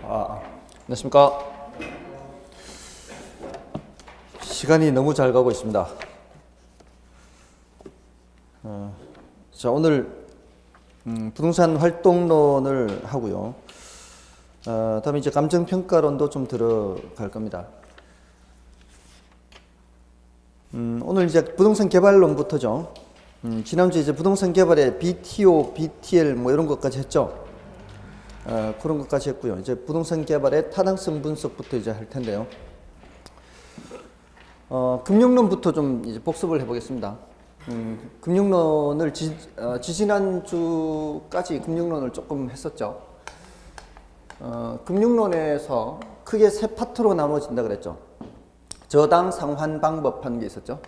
안녕하십니까. 시간이 너무 잘 가고 있습니다. 자, 오늘 부동산 활동론을 하고요. 다음에 이제 감정평가론도 좀 들어갈 겁니다. 오늘 이제 부동산 개발론부터죠. 지난주에 이제 부동산 개발에 BTO, BTL 뭐 이런 것까지 했죠. 그런 것까지 했고요. 이제 부동산 개발의 타당성 분석부터 이제 할 텐데요. 금융론부터 좀 이제 복습을 해보겠습니다. 금융론을 지지난주까지 금융론을 조금 했었죠. 금융론에서 크게 세 파트로 나눠진다 그랬죠. 저당 상환 방법 하는 게 있었죠.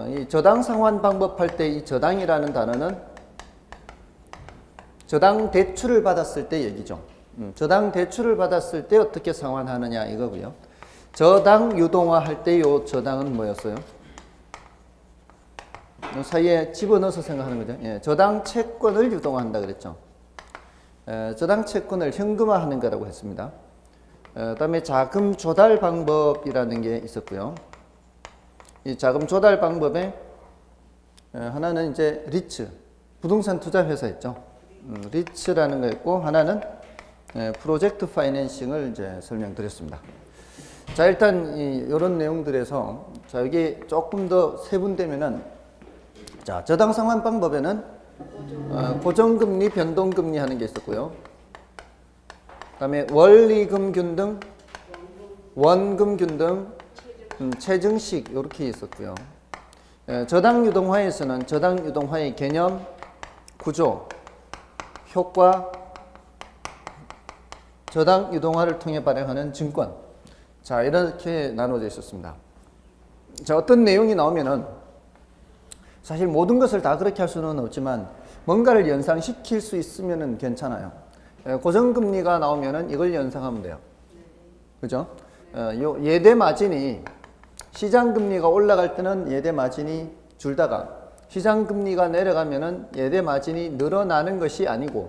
이 저당 상환 방법 할 때 이 저당이라는 단어는 저당 대출을 받았을 때 얘기죠. 저당 대출을 받았을 때 어떻게 상환하느냐 이거고요. 저당 유동화 할 때 요 저당은 뭐였어요? 요 사이에 집어넣어서 생각하는 거죠. 예, 저당 채권을 유동화한다 그랬죠. 저당 채권을 현금화하는 거라고 했습니다. 그다음에 자금 조달 방법이라는 게 있었고요. 이 자금 조달 방법에 하나는 이제 리츠 부동산 투자 회사였죠. 리츠라는 거 있고 하나는 프로젝트 파이낸싱을 이제 설명드렸습니다. 자, 일단 이런 내용들에서 자, 여기 조금 더 세분되면은 자, 저당 상환 방법에는 고정금리, 변동금리 하는 게 있었고요. 그다음에 원리금 균등, 원금 균등, 체증식 이렇게 있었고요. 저당 유동화에서는 저당 유동화의 개념, 구조, 효과, 저당 유동화를 통해 발행하는 증권. 자, 이렇게 나눠져 있었습니다. 자, 어떤 내용이 나오면은 사실 모든 것을 다 그렇게 할 수는 없지만 뭔가를 연상시킬 수 있으면은 괜찮아요. 고정금리가 나오면은 이걸 연상하면 돼요. 그죠? 요 예대 마진이 시장금리가 올라갈 때는 예대 마진이 줄다가 시장금리가 내려가면은 예대 마진이 늘어나는 것이 아니고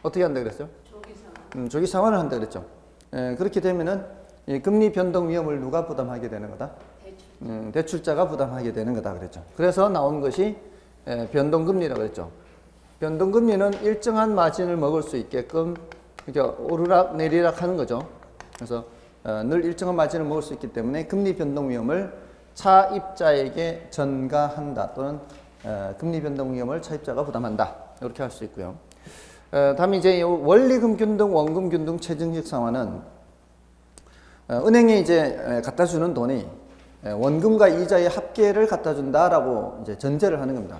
어떻게 한다 그랬어요? 조기 상환을 한다 그랬죠. 그렇게 되면은 이 금리 변동 위험을 누가 부담하게 되는 거다? 대출자가 부담하게 되는 거다 그랬죠. 그래서 나온 것이 변동금리라고 그랬죠. 변동금리는 일정한 마진을 먹을 수 있게끔 그러니까 오르락 내리락 하는 거죠. 그래서 늘 일정한 마진을 먹을 수 있기 때문에 금리 변동 위험을 차입자에게 전가한다 또는 금리 변동 위험을 차입자가 부담한다 이렇게 할 수 있고요. 다음에 이제 원리금 균등, 원금 균등, 체증식 상환은 은행에 이제 갖다 주는 돈이 원금과 이자의 합계를 갖다 준다라고 이제 전제를 하는 겁니다.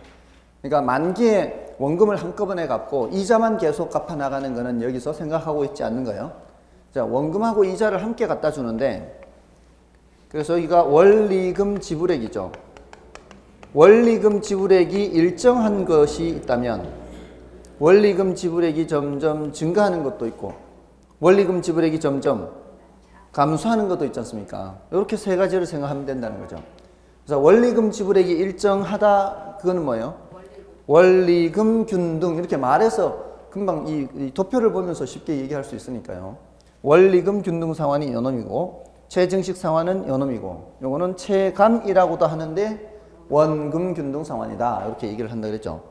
그러니까 만기에 원금을 한꺼번에 갚고 이자만 계속 갚아 나가는 거는 여기서 생각하고 있지 않는 거예요. 자, 원금하고 이자를 함께 갖다 주는데 그래서 여기가 원리금 지불액이죠. 원리금 지불액이 일정한 것이 있다면 원리금 지불액이 점점 증가하는 것도 있고 원리금 지불액이 점점 감소하는 것도 있지 않습니까? 이렇게 세 가지를 생각하면 된다는 거죠. 그래서 원리금 지불액이 일정하다 그거는 뭐예요? 원리금 균등 이렇게 말해서 금방 이 도표를 보면서 쉽게 얘기할 수 있으니까요. 원리금 균등 상환이 요놈이고 체증식 상환은 요놈이고 요거는 체감이라고도 하는데 원금 균등 상환이다 이렇게 얘기를 한다 그랬죠.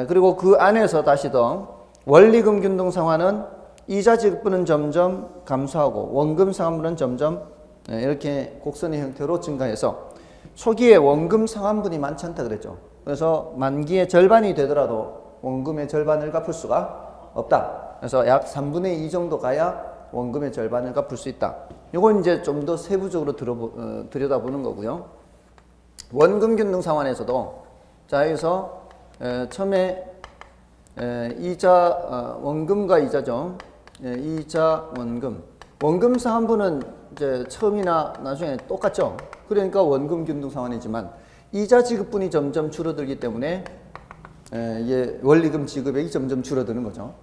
그리고 그 안에서 다시 더 원리금 균등 상환은 이자 지급분은 점점 감소하고 원금 상환분은 점점 이렇게 곡선의 형태로 증가해서 초기에 원금 상환분이 많지 않다 그랬죠. 그래서 만기의 절반이 되더라도 원금의 절반을 갚을 수가 없다. 그래서 약 3분의 2 정도 가야 원금의 절반을 갚을 수 있다. 이건 이제 좀 더 세부적으로 들여다보는 거고요. 원금 균등 상환에서도 자 여기서 처음에 이자 원금과 이자죠. 이자 원금. 원금 상환분은 이제 처음이나 나중에 똑같죠. 그러니까 원금 균등 상환이지만 이자 지급분이 점점 줄어들기 때문에 원리금 지급액이 점점 줄어드는 거죠.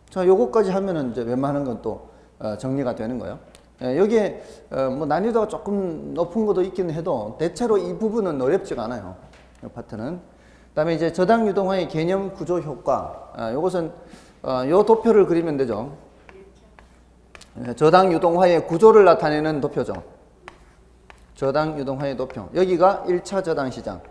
자, 요거까지 하면은 이제 웬만한 건 또 정리가 되는 거예요. 여기에 뭐 난이도가 조금 높은 것도 있긴 해도 대체로 이 부분은 어렵지가 않아요. 이 파트는. 그다음에 이제 저당 유동화의 개념 구조 효과. 요것은 요 도표를 그리면 되죠. 저당 유동화의 구조를 나타내는 도표죠. 저당 유동화의 도표. 여기가 1차 저당 시장,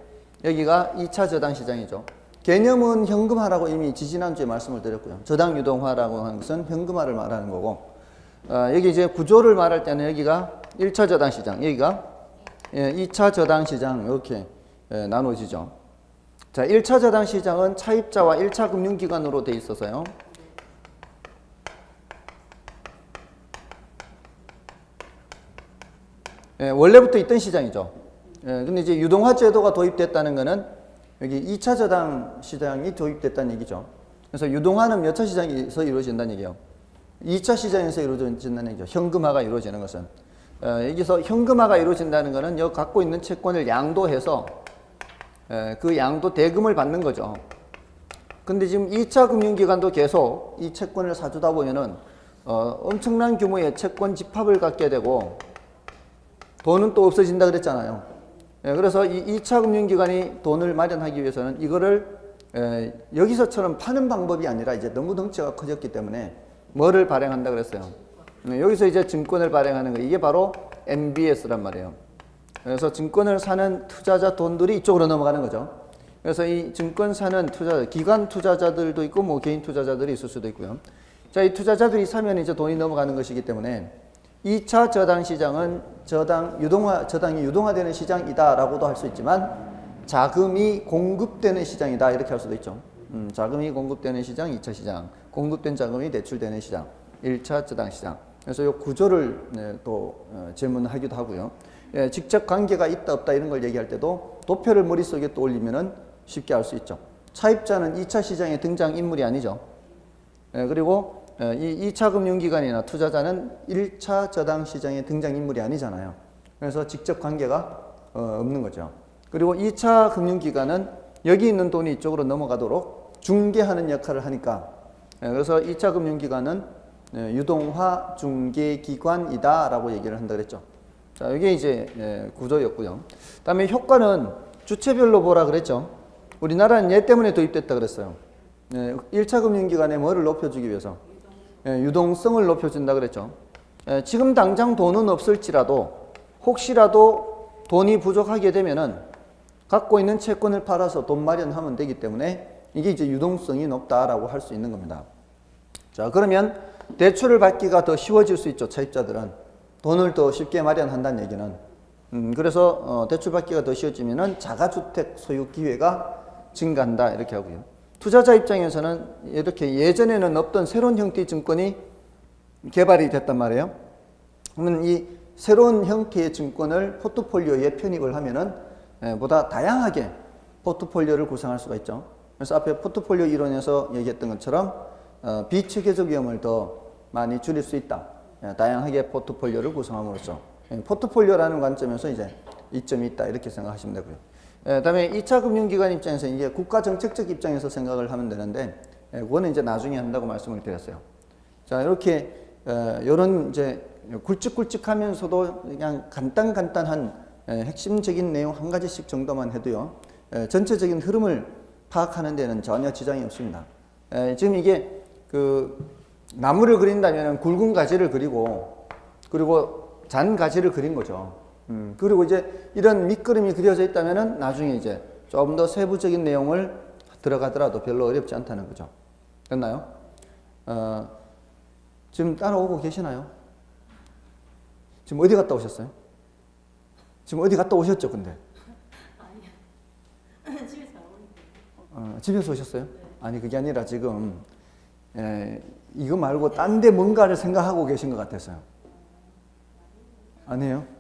여기가 2차 저당 시장이죠. 개념은 현금화라고 이미 지지난주에 말씀을 드렸고요. 저당 유동화라고 하는 것은 현금화를 말하는 거고, 여기 이제 구조를 말할 때는 여기가 1차 저당 시장, 여기가 2차 저당 시장, 이렇게 나눠지죠. 자, 1차 저당 시장은 차입자와 1차 금융기관으로 돼 있어서요. 원래부터 있던 시장이죠. 근데 이제 유동화 제도가 도입됐다는 것은 여기 2차 저당 시장이 도입됐다는 얘기죠. 그래서 유동화는 몇 차 시장에서 이루어진다는 얘기예요. 2차 시장에서 이루어진다는 얘기죠. 현금화가 이루어지는 것은. 여기서 현금화가 이루어진다는 것은 여기 갖고 있는 채권을 양도해서 그 양도 대금을 받는 거죠. 근데 지금 2차 금융기관도 계속 이 채권을 사주다 보면은 엄청난 규모의 채권 집합을 갖게 되고 돈은 또 없어진다 그랬잖아요. 그래서 이 2차 금융기관이 돈을 마련하기 위해서는 이거를 여기서처럼 파는 방법이 아니라 이제 너무 덩치가 커졌기 때문에 뭐를 발행한다 그랬어요. 여기서 이제 증권을 발행하는 거, 이게 바로 MBS란 말이에요. 그래서 증권을 사는 투자자 돈들이 이쪽으로 넘어가는 거죠. 그래서 이 증권 사는 투자자, 기관 투자자들도 있고 뭐 개인 투자자들이 있을 수도 있고요. 자, 이 투자자들이 사면 이제 돈이 넘어가는 것이기 때문에 2차 저당 시장은 저당이 유동화되는 시장이다라고도 할 수 있지만 자금이 공급되는 시장이다 이렇게 할 수도 있죠. 자금이 공급되는 시장, 2차 시장, 공급된 자금이 대출되는 시장, 1차 저당 시장. 그래서 이 구조를 또 질문하기도 하고요. 직접 관계가 있다 없다 이런 걸 얘기할 때도 도표를 머릿속에 떠올리면은 쉽게 알 수 있죠. 차입자는 2차 시장의 등장 인물이 아니죠. 그리고 이 2차 금융기관이나 투자자는 1차 저당 시장의 등장인물이 아니잖아요. 그래서 직접 관계가 없는 거죠. 그리고 2차 금융기관은 여기 있는 돈이 이쪽으로 넘어가도록 중개하는 역할을 하니까, 그래서 2차 금융기관은 유동화 중개기관이다 라고 얘기를 한다 그랬죠. 자, 이게 이제 구조였고요. 그 다음에 효과는 주체별로 보라 그랬죠. 우리나라는 얘 때문에 도입됐다 그랬어요. 1차 금융기관에 뭐를 높여주기 위해서? 유동성을 높여준다 그랬죠. 지금 당장 돈은 없을지라도 혹시라도 돈이 부족하게 되면은 갖고 있는 채권을 팔아서 돈 마련하면 되기 때문에 이게 이제 유동성이 높다라고 할 수 있는 겁니다. 자, 그러면 대출을 받기가 더 쉬워질 수 있죠. 차입자들은 돈을 더 쉽게 마련한다는 얘기는. 그래서 대출 받기가 더 쉬워지면은 자가주택 소유 기회가 증가한다 이렇게 하고요. 투자자 입장에서는 이렇게 예전에는 없던 새로운 형태의 증권이 개발이 됐단 말이에요. 그러면 이 새로운 형태의 증권을 포트폴리오에 편입을 하면은 보다 다양하게 포트폴리오를 구성할 수가 있죠. 그래서 앞에 포트폴리오 이론에서 얘기했던 것처럼 비체계적 위험을 더 많이 줄일 수 있다. 다양하게 포트폴리오를 구성함으로써 포트폴리오라는 관점에서 이제 이점이 있다 이렇게 생각하시면 되고요. 그다음에 2차 금융기관 입장에서 이게 국가 정책적 입장에서 생각을 하면 되는데, 그거는 이제 나중에 한다고 말씀을 드렸어요. 자, 이렇게 이런 이제 굵직굵직하면서도 그냥 간단한 핵심적인 내용 한 가지씩 정도만 해도요, 전체적인 흐름을 파악하는 데는 전혀 지장이 없습니다. 지금 이게 그 나무를 그린다면 굵은 가지를 그리고 잔 가지를 그린 거죠. 그리고 이제 이런 밑그림이 그려져 있다면은 나중에 이제 조금 더 세부적인 내용을 들어가더라도 별로 어렵지 않다는 거죠. 됐나요? 지금 따라오고 계시나요? 지금 어디 갔다 오셨어요? 지금 어디 갔다 오셨죠, 근데? 아니요. 집에서 오니까. 집에서 오셨어요? 네. 아니, 그게 아니라 지금 이거 말고 딴 데 뭔가를 생각하고 계신 것 같아서요. 아니에요?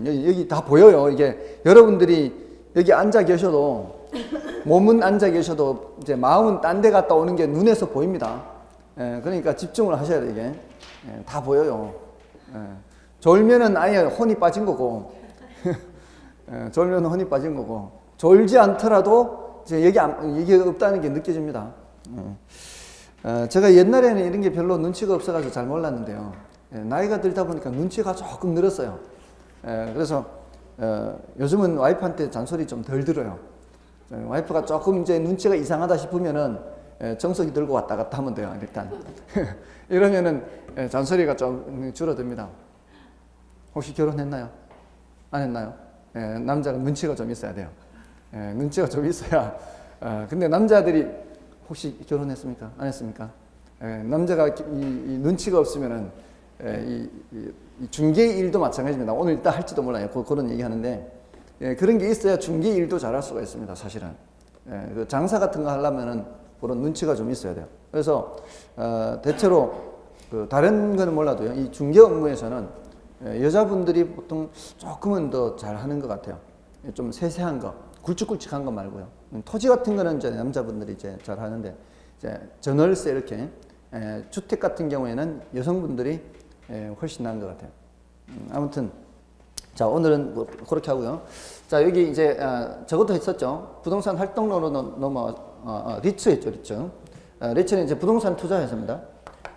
여기 다 보여요. 이게 여러분들이 여기 앉아 계셔도 몸은 앉아 계셔도 이제 마음은 딴 데 갔다 오는 게 눈에서 보입니다. 그러니까 집중을 하셔야 돼. 이게 다 보여요. 졸면은 아예 혼이 빠진 거고, 졸면 혼이 빠진 거고, 졸지 않더라도 이제 이게 없다는 게 느껴집니다. 제가 옛날에는 이런 게 별로 눈치가 없어가지고 잘 몰랐는데요. 나이가 들다 보니까 눈치가 조금 늘었어요. 그래서 요즘은 와이프한테 잔소리 좀 덜 들어요. 와이프가 조금 이제 눈치가 이상하다 싶으면은 정석이 들고 왔다 갔다 하면 돼요. 일단 이러면은 잔소리가 좀 줄어듭니다. 혹시 결혼했나요? 안 했나요? 남자가 눈치가 좀 있어야 돼요. 눈치가 좀 있어야. 근데 남자들이 혹시 결혼했습니까? 안 했습니까? 남자가 이 눈치가 없으면은 이 중개 일도 마찬가지입니다. 오늘 이따 할지도 몰라요. 그런 얘기 하는데 그런 게 있어야 중개 일도 잘할 수가 있습니다. 사실은 그 장사 같은 거 하려면은 그런 눈치가 좀 있어야 돼요. 그래서 대체로 그 다른 거는 몰라도요. 이 중개 업무에서는 여자분들이 보통 조금은 더 잘하는 것 같아요. 좀 세세한 거, 굵직굵직한 거 말고요. 토지 같은 거는 이제 남자분들이 이제 잘하는데 이제 전월세 이렇게 주택 같은 경우에는 여성분들이 훨씬 나은 것 같아요. 아무튼 자 오늘은 뭐 그렇게 하고요. 자 여기 이제 저것도 했었죠. 부동산 활동로로 리츠 했죠, 리츠. 리츠는 이제 부동산 투자 회사입니다.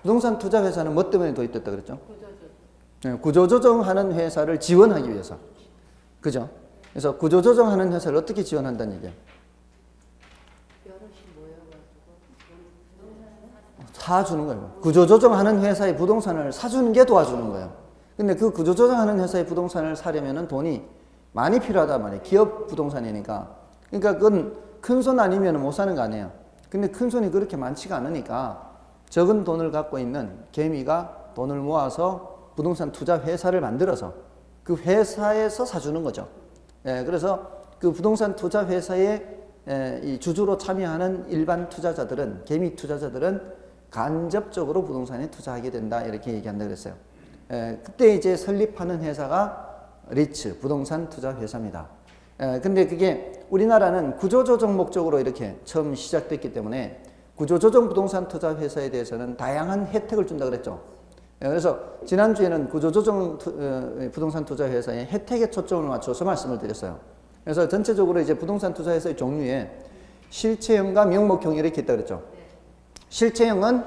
부동산 투자 회사는 뭐 때문에 도입됐다 그랬죠? 구조조정하는 회사를 지원하기 위해서. 그죠? 그래서 구조조정하는 회사를 어떻게 지원한다는 얘기예요? 사주는 거예요. 구조조정하는 회사의 부동산을 사주는 게 도와주는 거예요. 근데 그 구조조정하는 회사의 부동산을 사려면은 돈이 많이 필요하단 말이에요. 기업 부동산이니까. 그러니까 그건 큰 손 아니면 못 사는 거 아니에요. 근데 큰 손이 그렇게 많지가 않으니까 적은 돈을 갖고 있는 개미가 돈을 모아서 부동산 투자 회사를 만들어서 그 회사에서 사주는 거죠. 그래서 그 부동산 투자 회사에 이 주주로 참여하는 일반 투자자들은, 개미 투자자들은 간접적으로 부동산에 투자하게 된다 이렇게 얘기한다 그랬어요. 그때 이제 설립하는 회사가 리츠 부동산 투자 회사입니다. 근데 그게 우리나라는 구조조정 목적으로 이렇게 처음 시작됐기 때문에 구조조정 부동산 투자 회사에 대해서는 다양한 혜택을 준다 그랬죠. 그래서 지난주에는 구조조정 부동산 투자 회사의 혜택에 초점을 맞춰서 말씀을 드렸어요. 그래서 전체적으로 이제 부동산 투자 회사의 종류에 실체형과 명목형이 이렇게 있다 그랬죠. 실체형은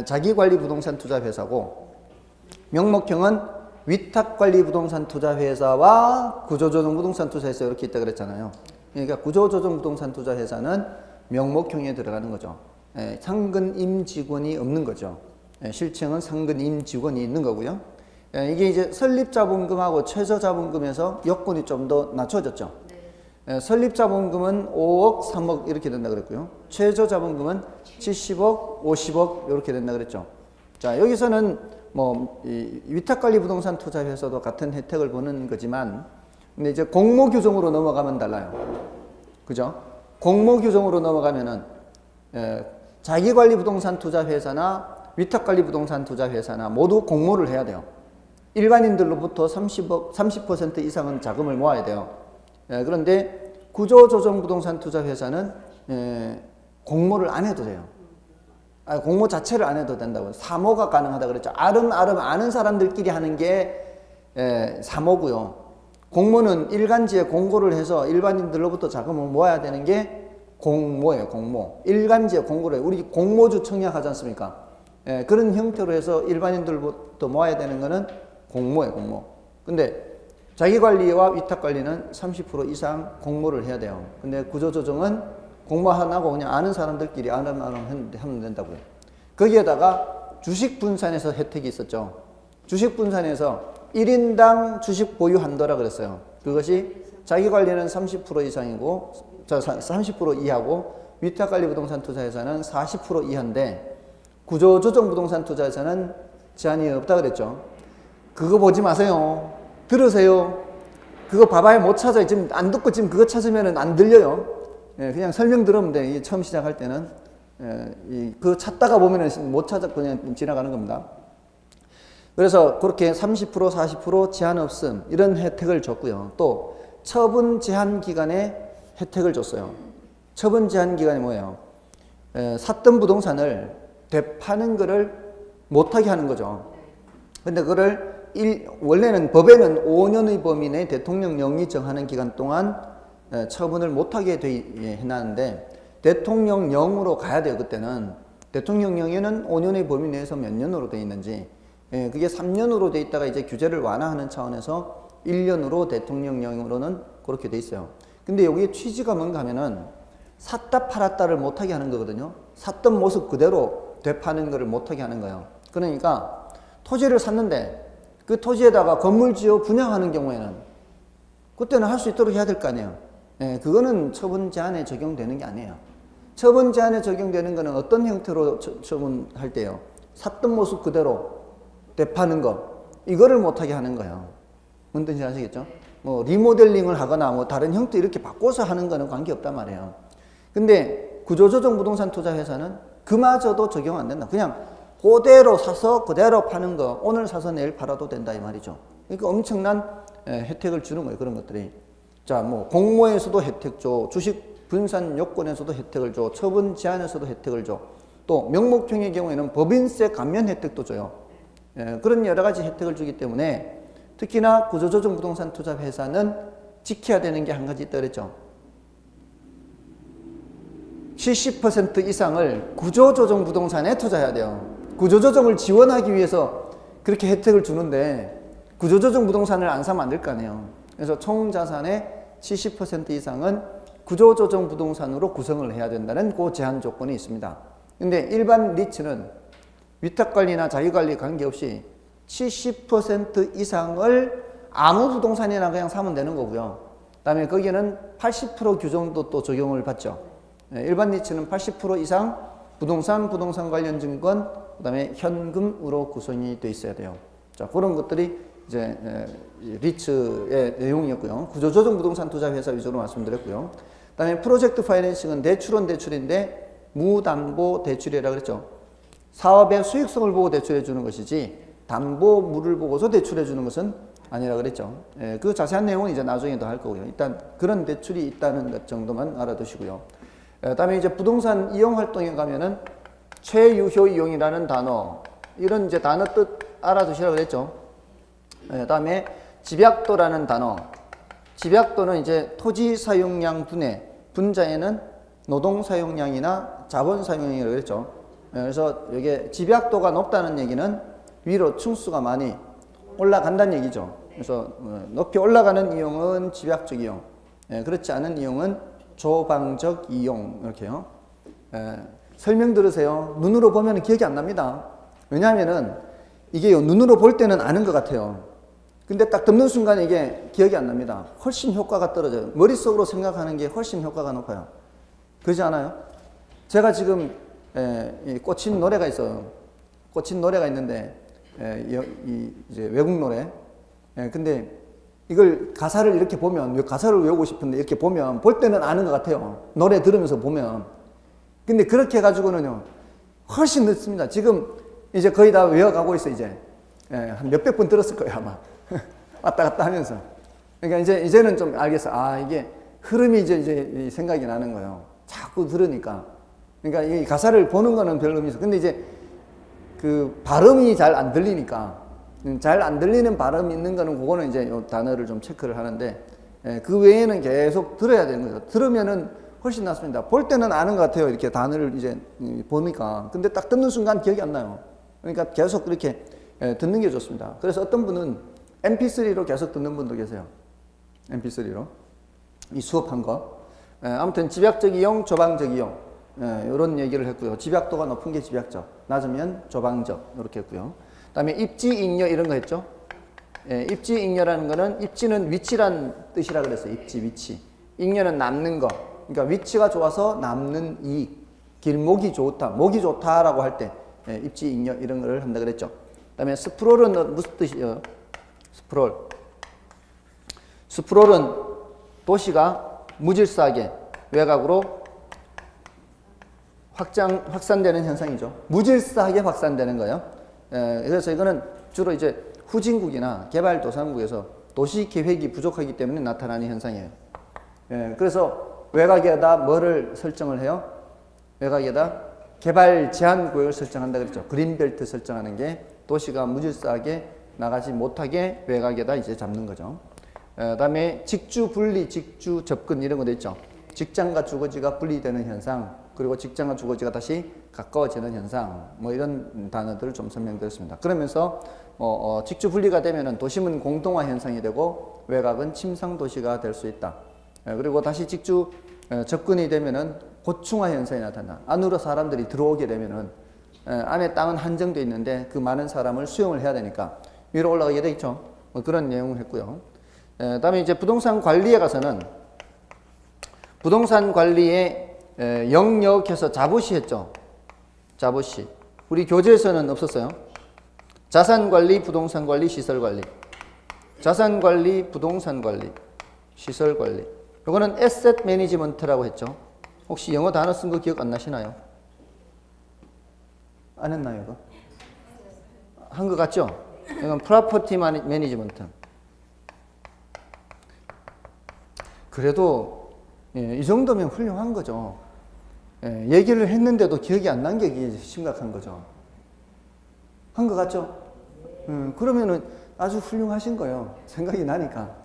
자기관리 부동산 투자 회사고 명목형은 위탁관리 부동산 투자 회사와 구조조정 부동산 투자 회사 이렇게 있다 그랬잖아요. 그러니까 구조조정 부동산 투자 회사는 명목형에 들어가는 거죠. 상근 임직원이 없는 거죠. 실체형은 상근 임직원이 있는 거고요. 이게 이제 설립자본금하고 최저자본금에서 여건이 좀 더 낮춰졌죠. 설립자본금은 5억, 3억 이렇게 된다 그랬고요. 최저자본금은 70억, 50억 이렇게 된다 그랬죠. 자, 여기서는 뭐 이 위탁관리 부동산 투자 회사도 같은 혜택을 보는 거지만 근데 이제 공모 규정으로 넘어가면 달라요. 그죠? 공모 규정으로 넘어가면은 자기관리 부동산 투자 회사나 위탁관리 부동산 투자 회사나 모두 공모를 해야 돼요. 일반인들로부터 30% 이상은 자금을 모아야 돼요. 그런데 구조조정 부동산 투자 회사는 공모를 안 해도 돼요. 공모 자체를 안 해도 된다고. 사모가 가능하다 그랬죠. 아름아름 아는 사람들끼리 하는 게 사모고요. 공모는 일간지에 공고를 해서 일반인들로부터 자금을 모아야 되는 게 공모예요. 공모. 일간지에 공고를 해요. 우리 공모주 청약하지 않습니까? 그런 형태로 해서 일반인들부터 모아야 되는 거는 공모예요. 공모. 근데 자기관리와 위탁관리는 30% 이상 공모를 해야 돼요. 근데 구조조정은 공모 안 하고 그냥 아는 사람들끼리 아름아름 하면 된다고요. 거기에다가 주식 분산에서 혜택이 있었죠. 주식 분산에서 1인당 주식 보유 한도라 그랬어요. 그것이 자기관리는 30% 이상이고 30% 이하고 위탁관리 부동산 투자회사는 40% 이하인데 구조조정 부동산 투자회사는 제한이 없다 그랬죠. 그거 보지 마세요. 들으세요. 그거 봐봐야 못 찾아요. 지금 안 듣고 지금 그거 찾으면 안 들려요. 그냥 설명 들으면 돼. 처음 시작할 때는. 그거 찾다가 보면은 못 찾아 그냥 지나가는 겁니다. 그래서 그렇게 30%, 40% 제한 없음 이런 혜택을 줬고요. 또 처분 제한 기간에 혜택을 줬어요. 처분 제한 기간이 뭐예요? 샀던 부동산을 되파는 거를 못하게 하는 거죠. 근데 그거를 원래는 법에는 5년의 범위 내 대통령령이 정하는 기간 동안 처분을 못하게 해놨는데 대통령령으로 가야 돼요. 그때는 대통령령에는 5년의 범위 내에서 몇 년으로 돼 있는지 그게 3년으로 돼 있다가 이제 규제를 완화하는 차원에서 1년으로 대통령령으로는 그렇게 돼 있어요. 근데 여기에 취지가 뭔가 하면은 샀다 팔았다를 못하게 하는 거거든요. 샀던 모습 그대로 되파는 것을 못하게 하는 거예요. 그러니까 토지를 샀는데 그 토지에다가 건물 지어 분양하는 경우에는 그때는 할 수 있도록 해야 될 거 아니에요. 예, 그거는 처분 제한에 적용되는 게 아니에요. 처분 제한에 적용되는 거는 어떤 형태로 처분할 때요? 샀던 모습 그대로 되파는 거, 이거를 못하게 하는 거예요. 뭔 뜻인지 아시겠죠? 뭐 리모델링을 하거나 뭐 다른 형태 이렇게 바꿔서 하는 거는 관계없단 말이에요. 근데 구조조정 부동산 투자 회사는 그마저도 적용 안 된다. 그냥 그대로 사서 그대로 파는 거, 오늘 사서 내일 팔아도 된다 이 말이죠. 그러니까 엄청난 혜택을 주는 거예요. 그런 것들이. 자, 뭐 공모에서도 혜택 줘, 주식 분산 요건에서도 혜택을 줘, 처분 제한에서도 혜택을 줘, 또 명목형의 경우에는 법인세 감면 혜택도 줘요. 그런 여러 가지 혜택을 주기 때문에 특히나 구조조정 부동산 투자 회사는 지켜야 되는 게 한 가지 있다 그랬죠. 70% 이상을 구조조정 부동산에 투자해야 돼요. 구조조정을 지원하기 위해서 그렇게 혜택을 주는데 구조조정 부동산을 안 사면 안 될 거 아니에요. 그래서 총 자산의 70% 이상은 구조조정 부동산으로 구성을 해야 된다는 그 제한 조건이 있습니다. 근데 일반 리츠는 위탁관리나 자유관리 관계없이 70% 이상을 아무 부동산이나 그냥 사면 되는 거고요. 그 다음에 거기에는 80% 규정도 또 적용을 받죠. 일반 리츠는 80% 이상 부동산 관련 증권, 그 다음에 현금으로 구성이 돼 있어야 돼요. 자, 그런 것들이 이제 리츠의 내용이었고요. 구조조정 부동산 투자 회사 위주로 말씀드렸고요. 그 다음에 프로젝트 파이낸싱은 대출은 대출인데 무담보 대출이라고 그랬죠. 사업의 수익성을 보고 대출해 주는 것이지 담보물을 보고서 대출해 주는 것은 아니라 그랬죠. 그 자세한 내용은 이제 나중에 더 할 거고요. 일단 그런 대출이 있다는 것 정도만 알아두시고요. 그다음에 이제 부동산 이용 활동에 가면은 최유효 이용이라는 단어, 이런 이제 단어 뜻 알아두시라고 그랬죠. 그다음에 집약도라는 단어. 집약도는 이제 토지 사용량 분해, 분자에는 노동 사용량이나 자본 사용량이라고 그랬죠. 그래서 이게 집약도가 높다는 얘기는 위로 층수가 많이 올라간다는 얘기죠. 그래서 높이 올라가는 이용은 집약적 이용, 그렇지 않은 이용은 조방적 이용, 이렇게요. 설명 들으세요. 눈으로 보면 기억이 안 납니다. 왜냐하면은 이게 눈으로 볼 때는 아는 것 같아요. 근데 딱 듣는 순간 이게 기억이 안 납니다. 훨씬 효과가 떨어져요. 머릿속으로 생각하는 게 훨씬 효과가 높아요. 그러지 않아요? 제가 지금 꽂힌 노래가 있어요. 꽂힌 노래가 있는데 이제 외국 노래. 근데 이걸 가사를 이렇게 보면, 가사를 외우고 싶은데 이렇게 보면 볼 때는 아는 것 같아요. 노래 들으면서 보면. 근데 그렇게 해가지고는요 훨씬 늦습니다. 지금 이제 거의 다 외워가고 있어. 이제 한 몇백 번 들었을 거예요 아마. 왔다 갔다 하면서. 그러니까 이제는 좀 알겠어. 아, 이게 흐름이 이제 생각이 나는 거예요. 자꾸 들으니까. 그러니까 이 가사를 보는 거는 별 의미 없어. 근데 이제 그 발음이 잘 안 들리니까, 잘 안 들리는 발음이 있는 거는 그거는 이제 요 단어를 좀 체크를 하는데, 그 외에는 계속 들어야 되는 거죠. 들으면은 훨씬 낫습니다. 볼 때는 아는 것 같아요. 이렇게 단어를 이제 보니까. 근데 딱 듣는 순간 기억이 안 나요. 그러니까 계속 이렇게 듣는 게 좋습니다. 그래서 어떤 분은 MP3로 계속 듣는 분도 계세요. MP3로. 이 수업한 거. 아무튼 집약적 이용, 조방적 이용. 이런 얘기를 했고요. 집약도가 높은 게 집약적, 낮으면 조방적, 이렇게 했고요. 그 다음에 입지, 잉여 이런 거 했죠. 입지, 잉여라는 거는, 입지는 위치란 뜻이라 그랬어요. 입지, 위치. 잉여는 남는 거. 그러니까 위치가 좋아서 남는 이익. 길목이 좋다, 목이 좋다라고 할 때 입지, 잉여 이런 거를 한다 그랬죠. 그 다음에 스프롤은 무슨 뜻이에요? 스프롤은 도시가 무질서하게 외곽으로 확산되는 현상이죠. 무질서하게 확산되는 거예요. 그래서 이거는 주로 이제 후진국이나 개발도상국에서 도시 계획이 부족하기 때문에 나타나는 현상이에요. 그래서 외곽에다 뭐를 설정을 해요? 외곽에다 개발 제한 구역을 설정한다 그랬죠. 그린벨트 설정하는 게 도시가 무질서하게 나가지 못하게 외곽에다 이제 잡는 거죠. 그다음에 직주 분리, 직주 접근 이런 것도 있죠. 직장과 주거지가 분리되는 현상, 그리고 직장과 주거지가 다시 가까워지는 현상, 뭐 이런 단어들을 좀 설명드렸습니다. 그러면서 직주 분리가 되면은 도심은 공동화 현상이 되고 외곽은 침상 도시가 될 수 있다. 그리고 다시 직주 접근이 되면은 고충화 현상이 나타나. 안으로 사람들이 들어오게 되면은 안에 땅은 한정되어 있는데 그 많은 사람을 수용을 해야 되니까 위로 올라가게 되겠죠. 뭐 그런 내용을 했고요. 다음에 이제 부동산 관리에 가서는 부동산 관리에 영역에서 자부시 했죠. 자부시. 우리 교재에서는 없었어요. 자산 관리, 부동산 관리, 시설 관리. 자산 관리, 부동산 관리, 시설 관리. 이거는 에셋 매니지먼트라고 했죠. 혹시 영어 단어 쓴 거 기억 안 나시나요? 안 했나요, 이거? 한 거 같죠? 이건 프로퍼티 매니지먼트. 그래도 이 정도면 훌륭한 거죠. 얘기를 했는데도 기억이 안 난 게 심각한 거죠. 한 거 같죠? 그러면은 아주 훌륭하신 거예요. 생각이 나니까.